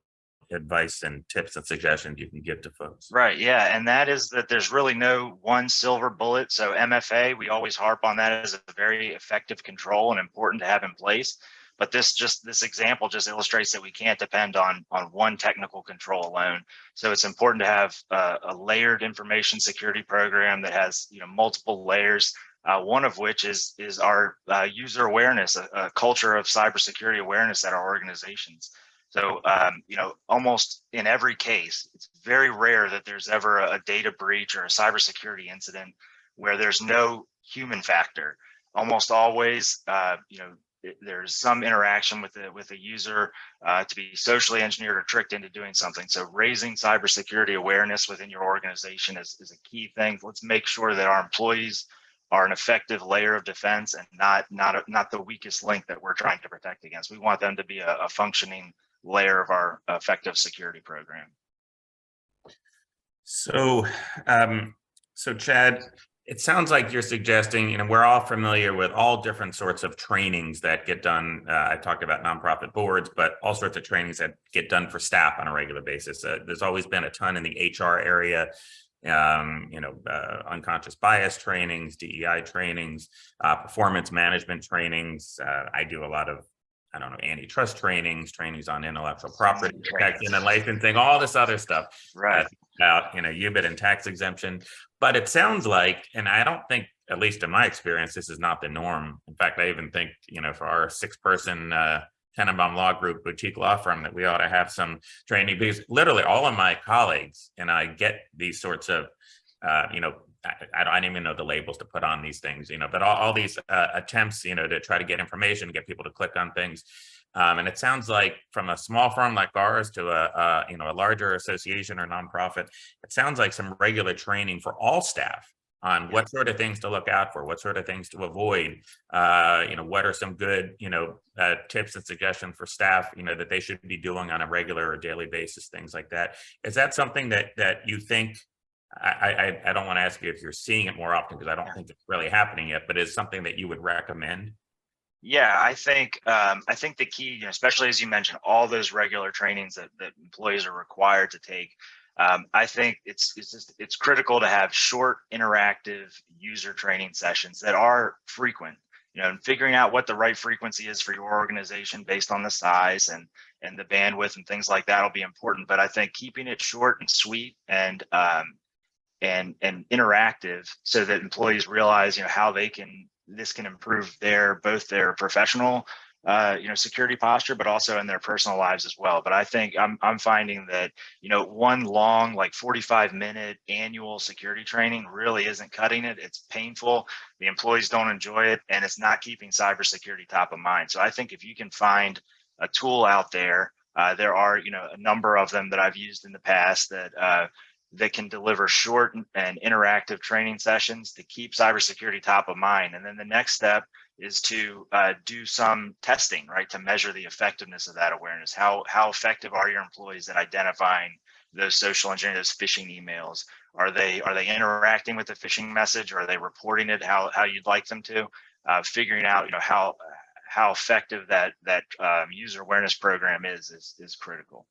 advice and tips and suggestions you can give to folks? Right. Yeah. And that is that there's really no one silver bullet. So MFA, we always harp on that as a very effective control and important to have in place. But this example just illustrates that we can't depend on one technical control alone. So it's important to have a layered information security program that has multiple layers. One of which is our user awareness, a culture of cybersecurity awareness at our organizations. So, almost in every case, it's very rare that there's ever a data breach or a cybersecurity incident where there's no human factor. Almost always, there's some interaction with a user to be socially engineered or tricked into doing something. So raising cybersecurity awareness within your organization is a key thing. Let's make sure that our employees are an effective layer of defense and not the weakest link that we're trying to protect against. We want them to be a functioning layer of our effective security program. So, so Chad, it sounds like you're suggesting, we're all familiar with all different sorts of trainings that get done. I talked about nonprofit boards, but all sorts of trainings that get done for staff on a regular basis. There's always been a ton in the HR area. Unconscious bias trainings, DEI trainings, performance management trainings. I do a lot of, antitrust trainings on intellectual property protection and licensing, all this other stuff. Right. About, UBIT and tax exemption. But it sounds like, and I don't think, at least in my experience, this is not the norm. In fact, I even think, for our 6-person Tenenbaum Law Group boutique law firm, that we ought to have some training, because literally all of my colleagues and I get these sorts of, I don't even know the labels to put on these things, but all these attempts, to try to get information, get people to click on things. And it sounds like from a small firm like ours to a larger association or nonprofit, it sounds like some regular training for all staff on what sort of things to look out for, what sort of things to avoid, what are some good, tips and suggestions for staff, that they should be doing on a regular or daily basis, things like that. Is that something that you think, I don't want to ask you if you're seeing it more often, because I don't think it's really happening yet, but is something that you would recommend? Yeah, I think the key, especially as you mentioned, all those regular trainings that employees are required to take. I think it's critical to have short, interactive user training sessions that are frequent. And figuring out what the right frequency is for your organization based on the size and the bandwidth and things like that will be important. But I think keeping it short and sweet and interactive, so that employees realize how this can improve both their professional security posture, but also in their personal lives as well. But I think I'm finding that one long, like 45-minute annual security training really isn't cutting it. It's painful. The employees don't enjoy it, and it's not keeping cybersecurity top of mind. So I think if you can find a tool out there, there are a number of them that I've used in the past that can deliver short and interactive training sessions to keep cybersecurity top of mind. And then the next step is to do some testing, right, to measure the effectiveness of that awareness. How effective are your employees at identifying those social engineering, those phishing emails? Are they interacting with the phishing message, or are they reporting it how you'd like them to? Figuring out how effective that user awareness program is critical.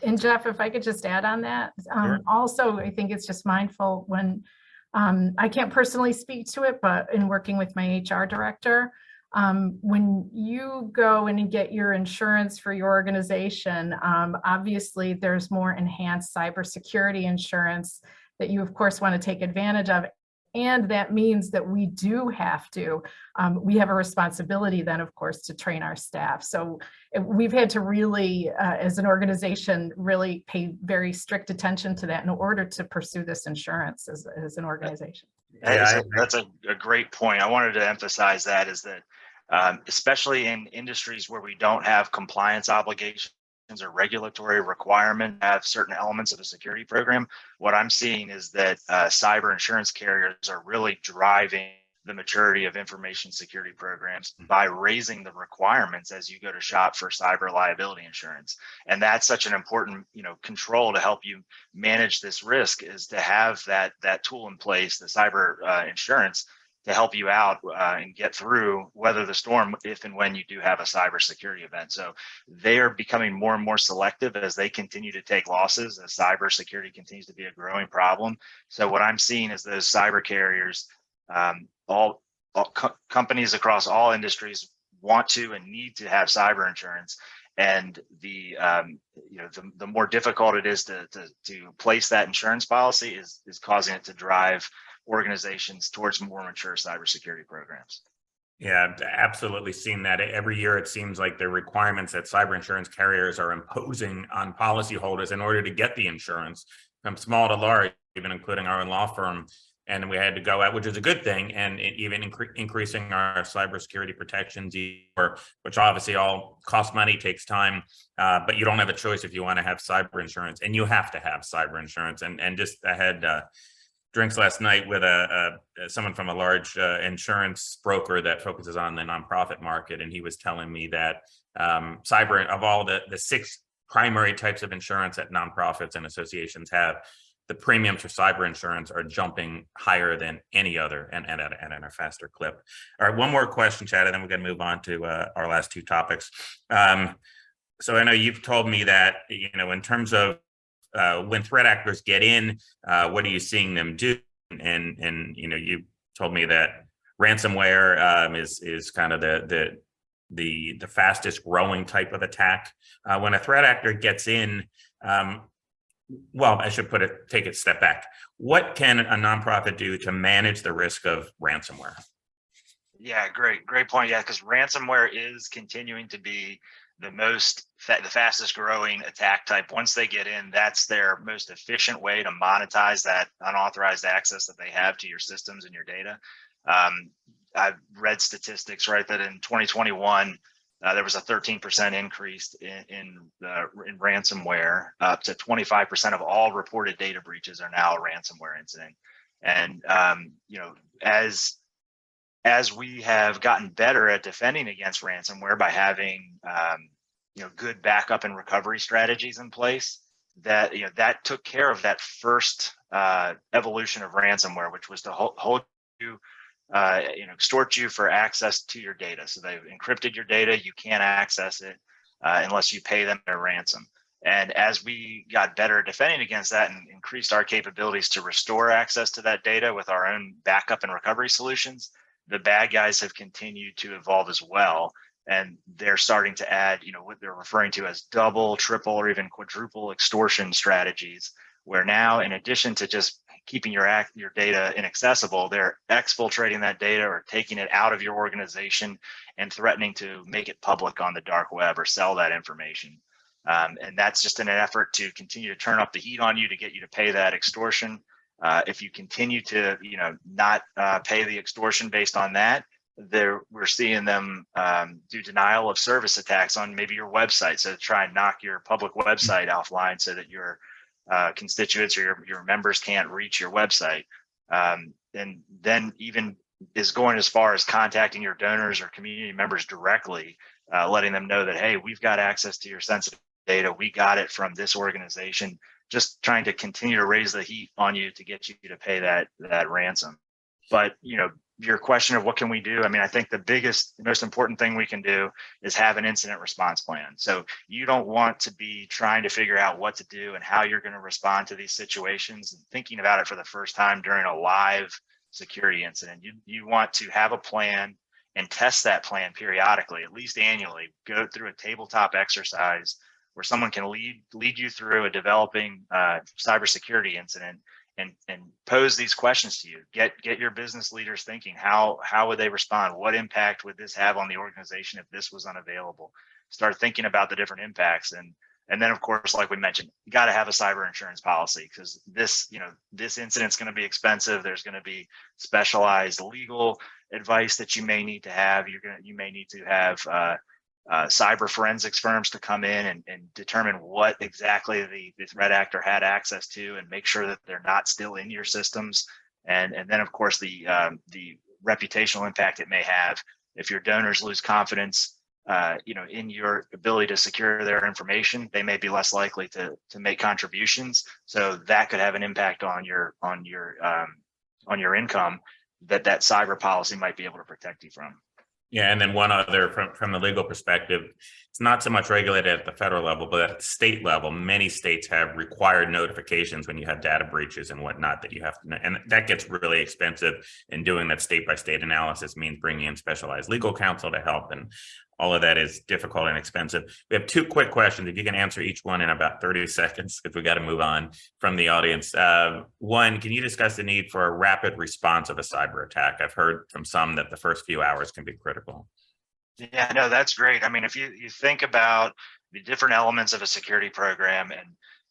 And Jeff, if I could just add on that, Sure. Also, I think it's just mindful when I can't personally speak to it, but in working with my HR director, when you go in and get your insurance for your organization, obviously there's more enhanced cybersecurity insurance that you, of course, want to take advantage of. And that means that we do have to, we have a responsibility then, of course, to train our staff. So we've had to really, as an organization, really pay very strict attention to that in order to pursue this insurance as an organization. That's a great point. I wanted to emphasize that is that especially in industries where we don't have compliance obligations or regulatory requirement to have certain elements of a security program, what I'm seeing is that cyber insurance carriers are really driving the maturity of information security programs by raising the requirements as you go to shop for cyber liability insurance. And that's such an important, control to help you manage this risk, is to have that tool in place, the cyber insurance, to help you out and get through, weather the storm if and when you do have a cybersecurity event. So they are becoming more and more selective as they continue to take losses, as cybersecurity continues to be a growing problem. So what I'm seeing is those cyber carriers, all companies across all industries want to and need to have cyber insurance. And the the more difficult it is to place that insurance policy is causing it to drive organizations towards more mature cybersecurity programs. Yeah, I've absolutely seen that. Every year, it seems like the requirements that cyber insurance carriers are imposing on policyholders in order to get the insurance, from small to large, even including our own law firm. And we had to go out, which is a good thing, and even increasing our cybersecurity protections, which obviously all costs money, takes time, but you don't have a choice if you want to have cyber insurance, and you have to have cyber insurance. And just I had drinks last night with someone from a large insurance broker that focuses on the nonprofit market, and he was telling me that cyber, of all the 6 primary types of insurance that nonprofits and associations have, the premiums for cyber insurance are jumping higher than any other, and at a faster clip. All right, one more question, Chad, and then we're going to move on to our last 2 topics. So I know you've told me that, in terms of when threat actors get in, what are you seeing them do? And you told me that ransomware is kind of the fastest growing type of attack. When a threat actor gets in, well, I should take a step back. What can a nonprofit do to manage the risk of ransomware? Yeah, great point. Yeah, because ransomware is continuing to be the fastest growing attack type. Once they get in, that's their most efficient way to monetize that unauthorized access that they have to your systems and your data. I've read statistics, right, that in 2021, there was a 13% increase in ransomware. Up to 25% of all reported data breaches are now a ransomware incident. And as we have gotten better at defending against ransomware by having good backup and recovery strategies in place, that took care of that first evolution of ransomware, which was to hold you, extort you for access to your data. So they've encrypted your data. You can't access it unless you pay them their ransom. And as we got better at defending against that and increased our capabilities to restore access to that data with our own backup and recovery solutions, the bad guys have continued to evolve as well. And they're starting to add, what they're referring to as double, triple, or even quadruple extortion strategies, where now, in addition to just keeping your data inaccessible, they're exfiltrating that data or taking it out of your organization and threatening to make it public on the dark web or sell that information. And that's just in an effort to continue to turn up the heat on you, to get you to pay that extortion. If you continue to, not pay the extortion based on that, we're seeing them do denial of service attacks on maybe your website. So try and knock your public website offline so that your constituents or your members can't reach your website. And then even is going as far as contacting your donors or community members directly, letting them know that, hey, we've got access to your sensitive data. We got it from this organization. Just trying to continue to raise the heat on you to get you to pay that ransom. But, your question of what can we do? I mean, I think the most important thing we can do is have an incident response plan. So you don't want to be trying to figure out what to do and how you're going to respond to these situations and thinking about it for the first time during a live security incident. You want to have a plan and test that plan periodically, at least annually. Go through a tabletop exercise where someone can lead you through a developing cybersecurity incident and pose these questions to you. Get your business leaders thinking, how would they respond? What impact would this have on the organization if this was unavailable? Start thinking about the different impacts. And then, of course, like we mentioned, you got to have a cyber insurance policy, because this incident's going to be expensive. There's going to be specialized legal advice that you may need to have. You may need to have cyber forensics firms to come in and determine what exactly the threat actor had access to, and make sure that they're not still in your systems. And then, of course, the reputational impact it may have if your donors lose confidence in your ability to secure their information. They may be less likely to make contributions. So that could have an impact on your income that cyber policy might be able to protect you from. Yeah, and then one other from the legal perspective, it's not so much regulated at the federal level, but at the state level, many states have required notifications when you have data breaches and whatnot that you have to, and that gets really expensive. And doing that state by state analysis means bringing in specialized legal counsel to help, and all of that is difficult and expensive. We have two quick questions. If you can answer each one in about 30 seconds, because we got to move on from the audience. One, can you discuss the need for a rapid response of a cyber attack? I've heard from some that the first few hours can be critical. Yeah, no, that's great. I mean, if you think about the different elements of a security program,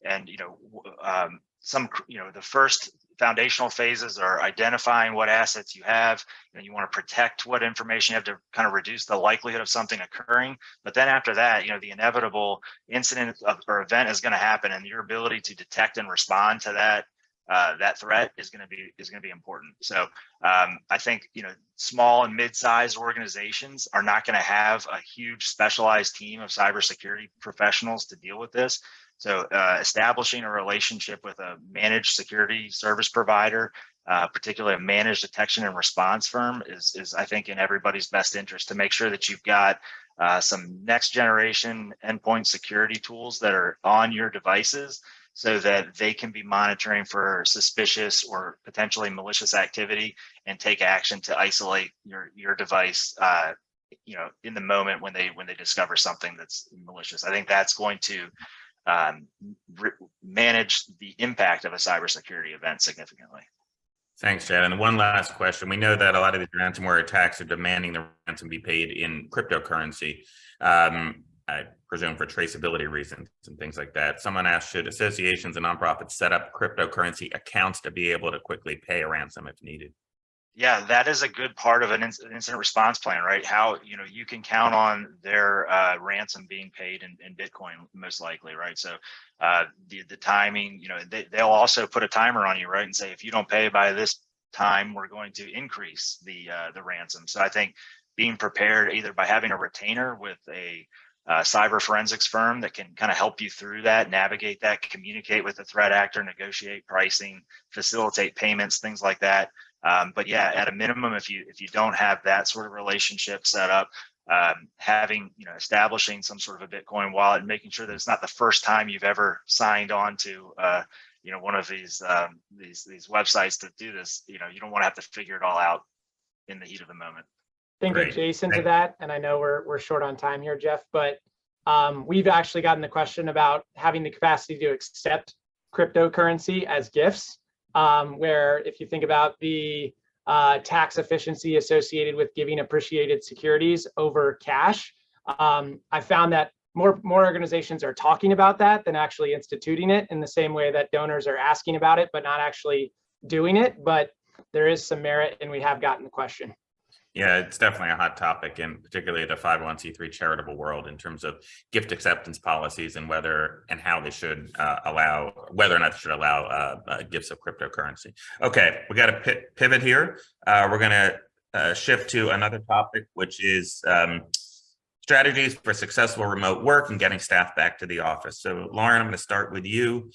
and the first foundational phases are identifying what assets you have, and you want to protect what information you have to kind of reduce the likelihood of something occurring. But then after that, the inevitable incident or event is going to happen, and your ability to detect and respond to that threat is going to be important. So I think small and mid-sized organizations are not going to have a huge specialized team of cybersecurity professionals to deal with this. So establishing a relationship with a managed security service provider, particularly a managed detection and response firm, is I think in everybody's best interest to make sure that you've got some next generation endpoint security tools that are on your devices, so that they can be monitoring for suspicious or potentially malicious activity and take action to isolate your device in the moment when they discover something that's malicious. I think that's going to manage the impact of a cybersecurity event significantly. Thanks, Chad. And one last question. We know that a lot of these ransomware attacks are demanding the ransom be paid in cryptocurrency. I presume for traceability reasons and things like that. Someone asked, should associations and nonprofits set up cryptocurrency accounts to be able to quickly pay a ransom if needed? Yeah, that is a good part of an incident response plan, right? How you can count on their ransom being paid in Bitcoin, most likely, right? So the timing, they'll also put a timer on you, right, and say if you don't pay by this time, we're going to increase the ransom. So I think being prepared either by having a retainer with a cyber forensics firm that can kind of help you through that, navigate that, communicate with the threat actor, negotiate pricing, facilitate payments, things like that. But yeah, at a minimum, if you don't have that sort of relationship set up, establishing some sort of a Bitcoin wallet and making sure that it's not the first time you've ever signed on to one of these websites to do this. You don't want to have to figure it all out in the heat of the moment. I think adjacent to that, and I know we're short on time here, Jeff, but we've actually gotten the question about having the capacity to accept cryptocurrency as gifts, where if you think about the tax efficiency associated with giving appreciated securities over cash, I found that more organizations are talking about that than actually instituting it, in the same way that donors are asking about it but not actually doing it. But there is some merit, and we have gotten the question. Yeah, it's definitely a hot topic, and particularly the 501c3 charitable world, in terms of gift acceptance policies and whether and how they should whether or not they should allow gifts of cryptocurrency. Okay, we got to pivot here. We're going to shift to another topic, which is strategies for successful remote work and getting staff back to the office. So Lauren, I'm going to start with you.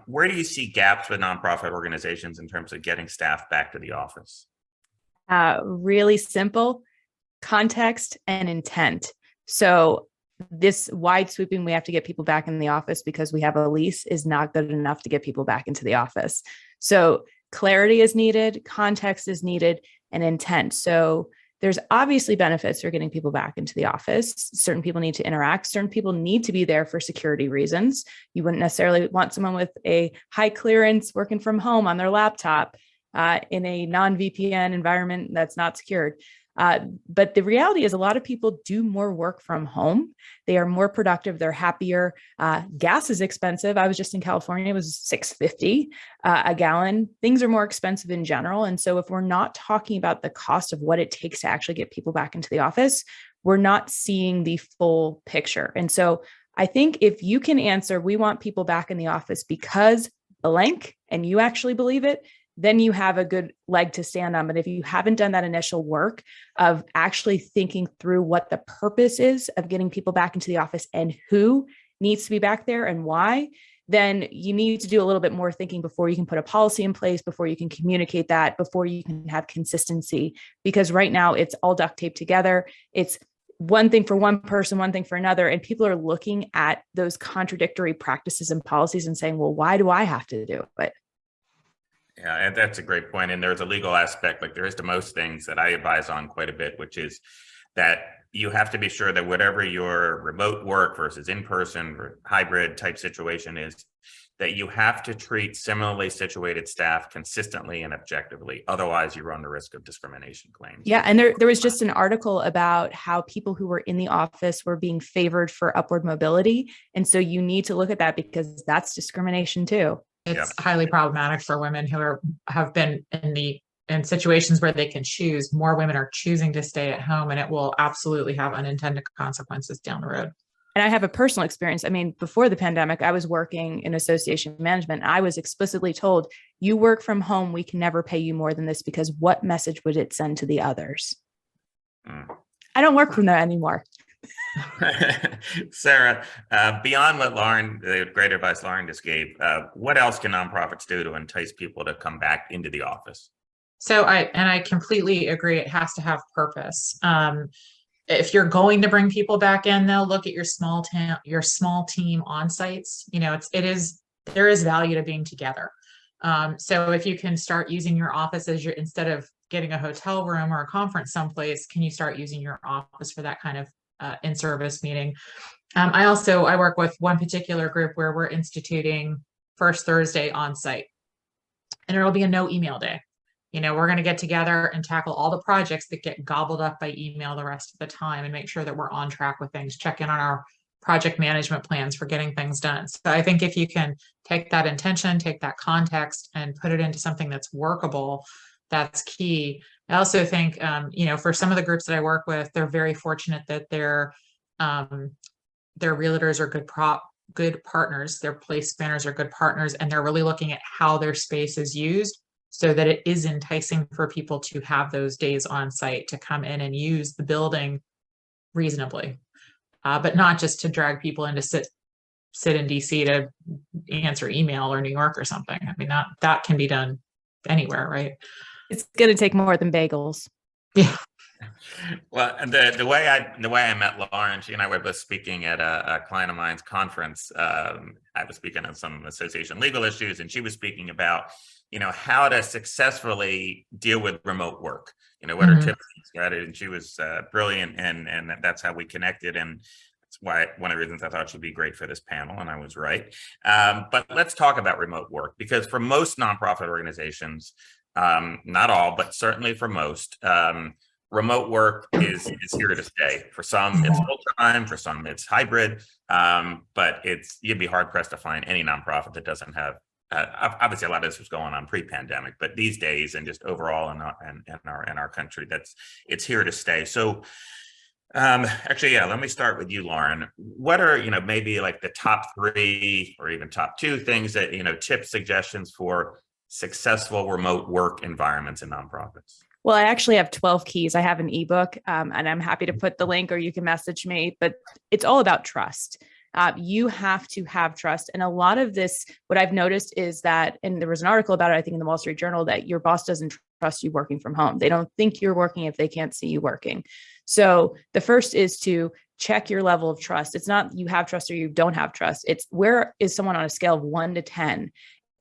Where do you see gaps with nonprofit organizations in terms of getting staff back to the office? Really simple: context and intent. So this wide sweeping, we have to get people back in the office because we have a lease, is not good enough to get people back into the office. So clarity is needed, context is needed, and intent. So there's obviously benefits for getting people back into the office. Certain people need to interact. Certain people need to be there for security reasons. You wouldn't necessarily want someone with a high clearance working from home on their laptop in a non-VPN environment that's not secured. But the reality is a lot of people do more work from home. They are more productive. They're happier. Gas is expensive. I was just in California. It was $6.50 a gallon. Things are more expensive in general. And so if we're not talking about the cost of what it takes to actually get people back into the office, we're not seeing the full picture. And so I think if you can answer, we want people back in the office because blank, and you actually believe it, then you have a good leg to stand on. But if you haven't done that initial work of actually thinking through what the purpose is of getting people back into the office and who needs to be back there and why, then you need to do a little bit more thinking before you can put a policy in place, before you can communicate that, before you can have consistency. Because right now it's all duct taped together. It's one thing for one person, one thing for another. And people are looking at those contradictory practices and policies and saying, well, why do I have to do it? Yeah, and that's a great point. And there's a legal aspect, like there is to most things that I advise on quite a bit, which is that you have to be sure that whatever your remote work versus in-person or hybrid type situation is, that you have to treat similarly situated staff consistently and objectively. Otherwise, you run the risk of discrimination claims. Yeah, and there was just an article about how people who were in the office were being favored for upward mobility. And so you need to look at that because that's discrimination too. It's highly problematic for women who have been in situations where they can choose. More women are choosing to stay at home, and it will absolutely have unintended consequences down the road. And I have a personal experience. I mean, before the pandemic, I was working in association management. I was explicitly told, you work from home, we can never pay you more than this, because what message would it send to the others? I don't work from there anymore. Sarah, beyond what the great advice Lauren just gave, what else can nonprofits do to entice people to come back into the office? So I completely agree. It has to have purpose. If you're going to bring people back in, they'll look at your small team on sites. You know, there is value to being together. So if you can start using your office as instead of getting a hotel room or a conference someplace, can you start using your office for that kind of in-service meeting? I work with one particular group where we're instituting first Thursday on site, and it'll be a no email day. You know, we're going to get together and tackle all the projects that get gobbled up by email the rest of the time and make sure that we're on track with things, check in on our project management plans for getting things done. So I think if you can take that intention, take that context and put it into something that's workable, that's key. I also think, for some of the groups that I work with, they're very fortunate that their realtors are good partners, their place planners are good partners, and they're really looking at how their space is used so that it is enticing for people to have those days on site, to come in and use the building reasonably, but not just to drag people in to sit in DC to answer email or New York or something. I mean, that can be done anywhere, right? It's going to take more than bagels. Yeah. Well, the way I met Lauren, she and I were both speaking at a client of mine's conference. I was speaking on some association legal issues, and she was speaking about, how to successfully deal with remote work. What are tips and strategies? And she was brilliant, and that's how we connected. And that's why one of the reasons I thought she'd be great for this panel, and I was right. But let's talk about remote work, because for most nonprofit organizations, not all, but certainly for most, remote work is here to stay. For some, it's full time. For some, it's hybrid. But you'd be hard pressed to find any nonprofit that doesn't have. Obviously, a lot of this was going on pre-pandemic, but these days and just overall in our country, it's here to stay. So, let me start with you, Lauren. What are maybe like the top 3 or even top 2 things that tips, suggestions for successful remote work environments in nonprofits? Well, I actually have 12 keys. I have an ebook, and I'm happy to put the link, or you can message me, but it's all about trust. You have to have trust. And a lot of this, what I've noticed is that, and there was an article about it, I think in the Wall Street Journal, that your boss doesn't trust you working from home. They don't think you're working if they can't see you working. So the first is to check your level of trust. It's not you have trust or you don't have trust. It's where is someone on a scale of 1 to 10?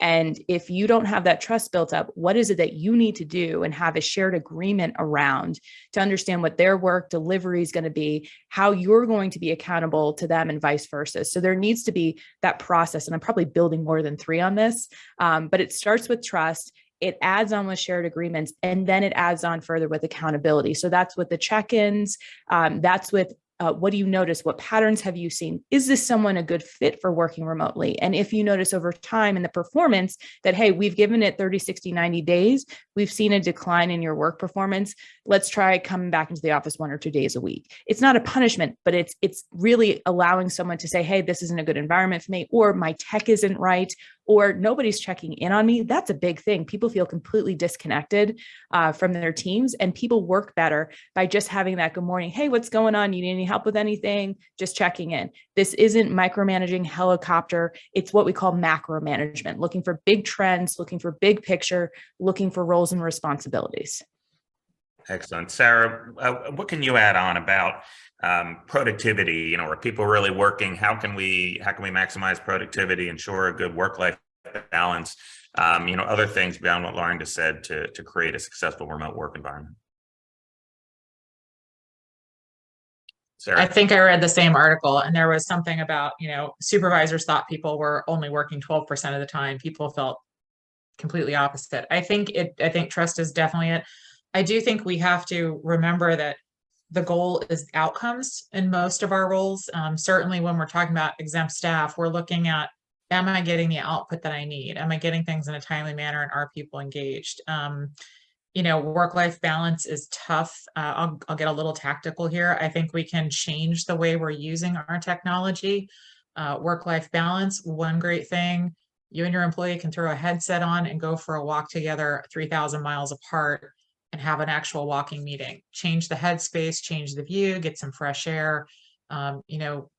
And if you don't have that trust built up, what is it that you need to do and have a shared agreement around to understand what their work delivery is going to be, how you're going to be accountable to them, and vice versa. So there needs to be that process. And I'm probably building more than 3 on this, but it starts with trust. It adds on with shared agreements, and then it adds on further with accountability. So that's with the check-ins. That's with what do you notice? What patterns have you seen? Is this someone a good fit for working remotely? And if you notice over time in the performance that, hey, we've given it 30, 60, 90 days, we've seen a decline in your work performance, let's try coming back into the office 1 or 2 days a week. It's not a punishment, but it's really allowing someone to say, hey, this isn't a good environment for me, or my tech isn't right, or nobody's checking in on me. That's a big thing. People feel completely disconnected from their teams, and people work better by just having that good morning. Hey, what's going on? You need any help with anything? Just checking in. This isn't micromanaging helicopter. It's what we call macro management, looking for big trends, looking for big picture, looking for roles and responsibilities. Excellent. Sarah, what can you add on about productivity? You know, are people really working? How can we maximize productivity, ensure a good work-life balance? You know, other things beyond what Lauren just said to create a successful remote work environment. Sarah? I think I read the same article, and there was something about, you know, supervisors thought people were only working 12% of the time. People felt completely opposite. I think trust is definitely it. I do think we have to remember that the goal is outcomes in most of our roles. Certainly when we're talking about exempt staff, we're looking at, am I getting the output that I need? Am I getting things in a timely manner, and are people engaged? You know, work-life balance is tough. I'll get a little tactical here. I think we can change the way we're using our technology. Work-life balance, one great thing, you and your employee can throw a headset on and go for a walk together 3,000 miles apart and have an actual walking meeting. Change the headspace, change the view, get some fresh air. You know,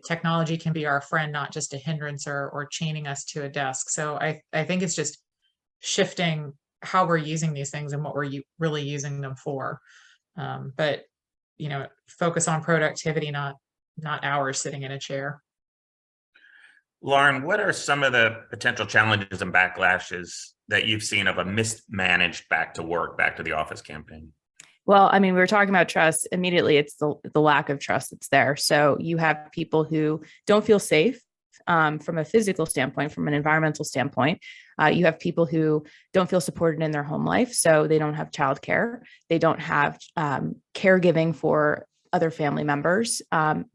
technology can be our friend, not just a hindrance or chaining us to a desk. So I think it's just shifting how we're using these things and what we're really using them for. But, you know, focus on productivity, not hours sitting in a chair. Lauren, what are some of the potential challenges and backlashes that you've seen of a mismanaged back to work, back to the office campaign? Well, I mean, we were talking about trust. Immediately, it's the lack of trust that's there. So you have people who don't feel safe from a physical standpoint, from an environmental standpoint. You have people who don't feel supported in their home life. So they don't have childcare. They don't have caregiving for other family members,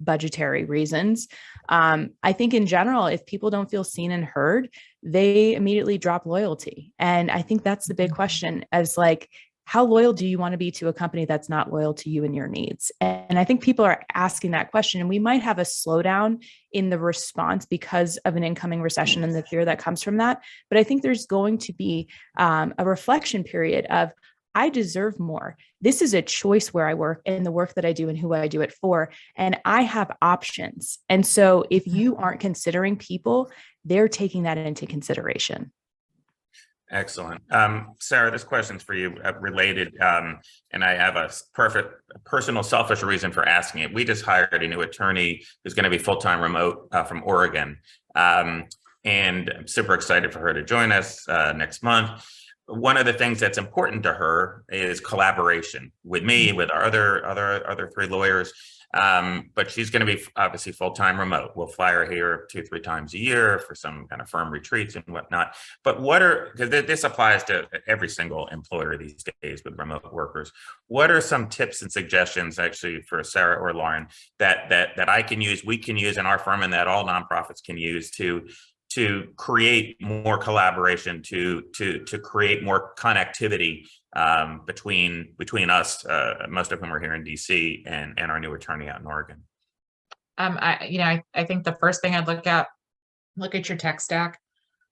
budgetary reasons. I think in general, if people don't feel seen and heard, they immediately drop loyalty. And I think that's the big question, as like, how loyal do you want to be to a company that's not loyal to you and your needs? And I think people are asking that question, and we might have a slowdown in the response because of an incoming recession and the fear that comes from that. But I think there's going to be a reflection period of, I deserve more. This is a choice where I work and the work that I do and who I do it for. And I have options. And so if you aren't considering people, they're taking that into consideration. Excellent. Sarah, this question's for you, related, and I have a personal selfish reason for asking it. We just hired a new attorney who's going to be full-time remote from Oregon. And I'm super excited for her to join us next month. One of the things that's important to her is collaboration with me, with our other three lawyers. But she's going to be obviously full-time remote. We'll fly her here 2-3 times a year for some kind of firm retreats and whatnot. But because this applies to every single employer these days with remote workers, what are some tips and suggestions actually for Sarah or Lauren that I can use, we can use in our firm, and that all nonprofits can use to create more collaboration, to create more connectivity between us, most of whom are here in DC, and our new attorney out in Oregon? I think the first thing I'd look at your tech stack.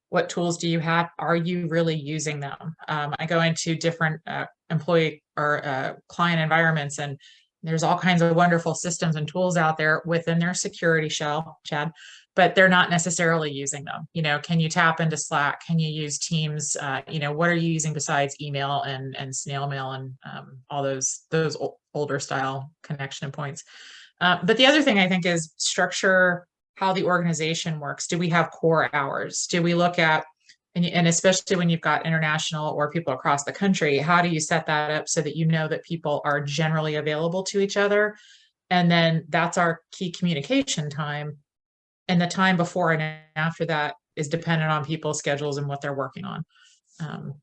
What tools do you have? Are you really using them? I go into different employee or client environments, and there's all kinds of wonderful systems and tools out there within their security shell, Chad, but they're not necessarily using them. You know, can you tap into Slack? Can you use Teams? What are you using besides email and snail mail and all those older style connection points? But the other thing I think is structure how the organization works. Do we have core hours? Do we look at, and especially when you've got international or people across the country, how do you set that up so that you know that people are generally available to each other? And then that's our key communication time. And the time before and after that is dependent on people's schedules and what they're working on.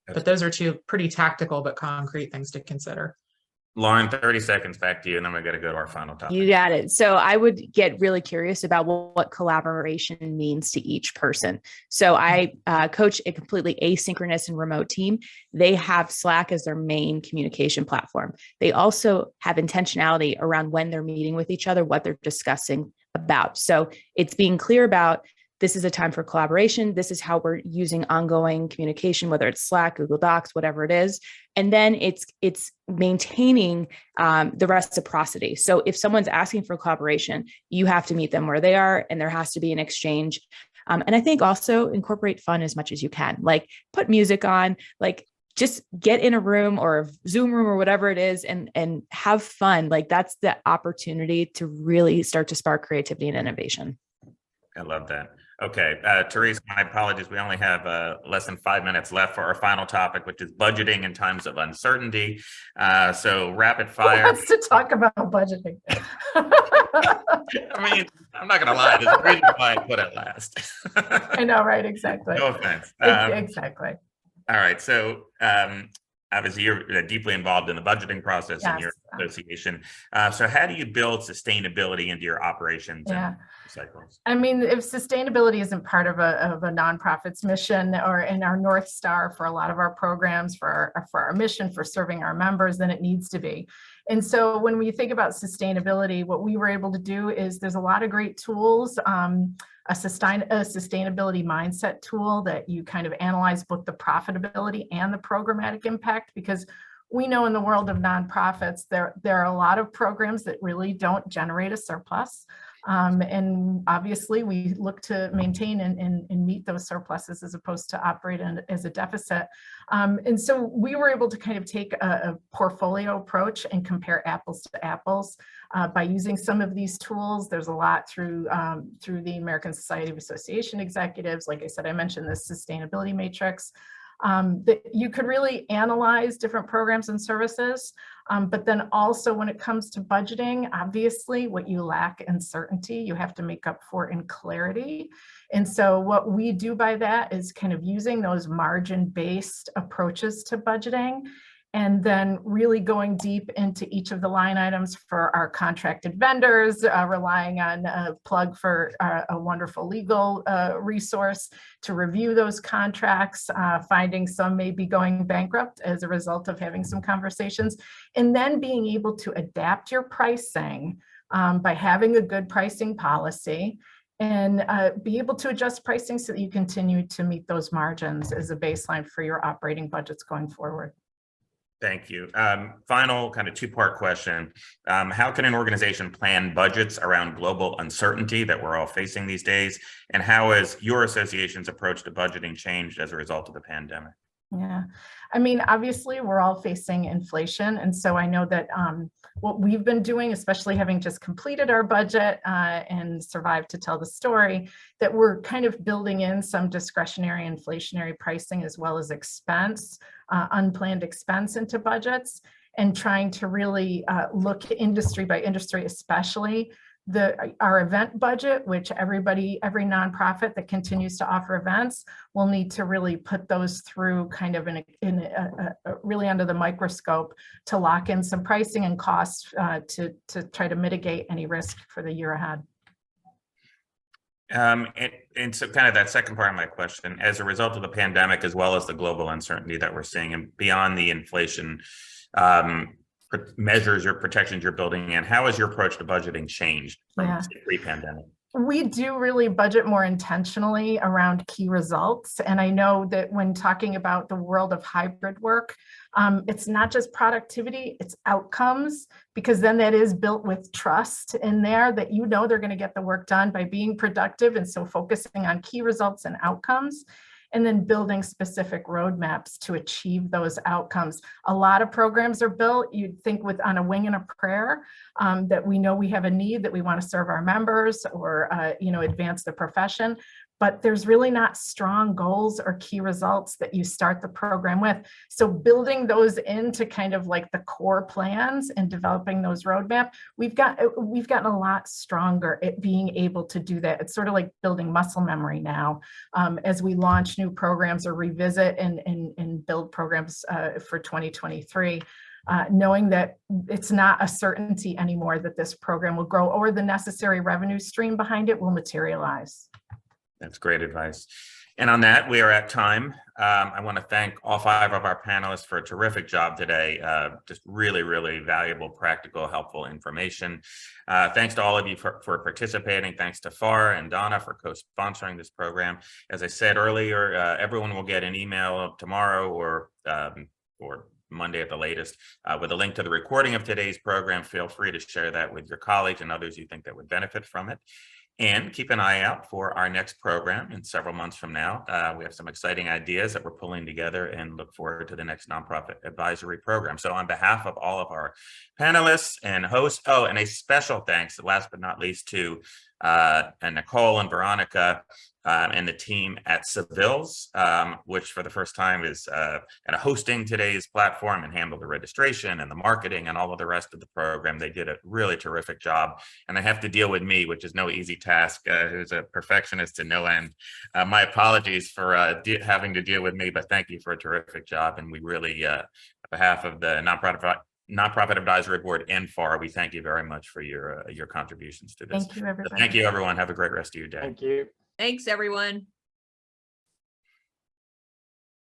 But those are two pretty tactical but concrete things to consider. Lauren, 30 seconds back to you, and then we're going to go to our final topic. You got it. So I would get really curious about what collaboration means to each person. So I coach a completely asynchronous and remote team. They have Slack as their main communication platform. They also have intentionality around when they're meeting with each other, what they're discussing about. So it's being clear about this is a time for collaboration. This is how we're using ongoing communication, whether it's Slack, Google Docs, whatever it is. And then it's maintaining the reciprocity. So if someone's asking for collaboration, you have to meet them where they are, and there has to be an exchange. And I think also incorporate fun as much as you can, like put music on, like just get in a room or a Zoom room or whatever it is and have fun. Like that's the opportunity to really start to spark creativity and innovation. I love that. Okay, Therese, my apologies. We only have less than 5 minutes left for our final topic, which is budgeting in times of uncertainty. So rapid Who fire. wants to talk about budgeting? I mean, I'm not going to lie. There's a reason why I put it last. I know, right? Exactly. No offense. Exactly. All right. So obviously you're deeply involved in the budgeting process in your association. So how do you build sustainability into your operations and cycles? I mean, if sustainability isn't part of a nonprofit's mission or in our North Star for a lot of our programs, for our mission, for serving our members, then it needs to be. And so when we think about sustainability, what we were able to do is there's a lot of great tools. A sustainability mindset tool that you kind of analyze both the profitability and the programmatic impact, because we know in the world of nonprofits, there are a lot of programs that really don't generate a surplus. And obviously we look to maintain and meet those surpluses as opposed to operate as a deficit. And so we were able to kind of take a portfolio approach and compare apples to apples by using some of these tools. There's a lot through the American Society of Association Executives. Like I said, I mentioned this sustainability matrix. That you could really analyze different programs and services, but then also when it comes to budgeting, obviously what you lack in certainty, you have to make up for in clarity. And so what we do by that is kind of using those margin-based approaches to budgeting, and then really going deep into each of the line items for our contracted vendors, relying on a plug for a wonderful legal resource to review those contracts, finding some may be going bankrupt as a result of having some conversations, and then being able to adapt your pricing by having a good pricing policy and be able to adjust pricing so that you continue to meet those margins as a baseline for your operating budgets going forward. Thank you. Final kind of two-part question. How can an organization plan budgets around global uncertainty that we're all facing these days? And how has your association's approach to budgeting changed as a result of the pandemic? Yeah, I mean, obviously we're all facing inflation. And so I know that what we've been doing, especially having just completed our budget and survived to tell the story, that we're kind of building in some discretionary inflationary pricing as well as expense, unplanned expense into budgets, and trying to really look industry by industry, especially our event budget, which every nonprofit that continues to offer events will need to really put those through kind of really under the microscope to lock in some pricing and costs to try to mitigate any risk for the year ahead. And so kind of that second part of my question, as a result of the pandemic, as well as the global uncertainty that we're seeing and beyond the inflation measures or protections you're building in, how has your approach to budgeting changed from pre-pandemic? We do really budget more intentionally around key results. And I know that when talking about the world of hybrid work, it's not just productivity, it's outcomes, because then that is built with trust in there that you know they're going to get the work done by being productive. And so focusing on key results and outcomes, and then building specific roadmaps to achieve those outcomes. A lot of programs are built, you'd think on a wing and a prayer, that we know we have a need, that we want to serve our members or advance the profession, but there's really not strong goals or key results that you start the program with. So building those into kind of like the core plans and developing those roadmap, we've gotten a lot stronger at being able to do that. It's sort of like building muscle memory now as we launch new programs or revisit and build programs for 2023. Knowing that it's not a certainty anymore that this program will grow or the necessary revenue stream behind it will materialize. That's great advice. And on that, we are at time. I want to thank all 5 of our panelists for a terrific job today. Just really, really valuable, practical, helpful information. Thanks to all of you for participating. Thanks to FAR and Donna for co-sponsoring this program. As I said earlier, everyone will get an email tomorrow or Monday at the latest with a link to the recording of today's program. Feel free to share that with your colleagues and others you think that would benefit from it. And keep an eye out for our next program in several months from now. We have some exciting ideas that we're pulling together and look forward to the next nonprofit advisory program. So on behalf of all of our panelists and hosts, and a special thanks, last but not least, to and Nicole and Veronica and the team at Seville's, which for the first time is kind of hosting today's platform and handled the registration and the marketing and all of the rest of the program. They did a really terrific job, and they have to deal with me, which is no easy task, who's a perfectionist to no end. My apologies for having to deal with me, but thank you for a terrific job. And we really, on behalf of the Nonprofit Advisory Board and FAR, we thank you very much for your contributions to this. Thank you, everybody. Thank you, everyone. Have a great rest of your day. Thank you. Thanks, everyone.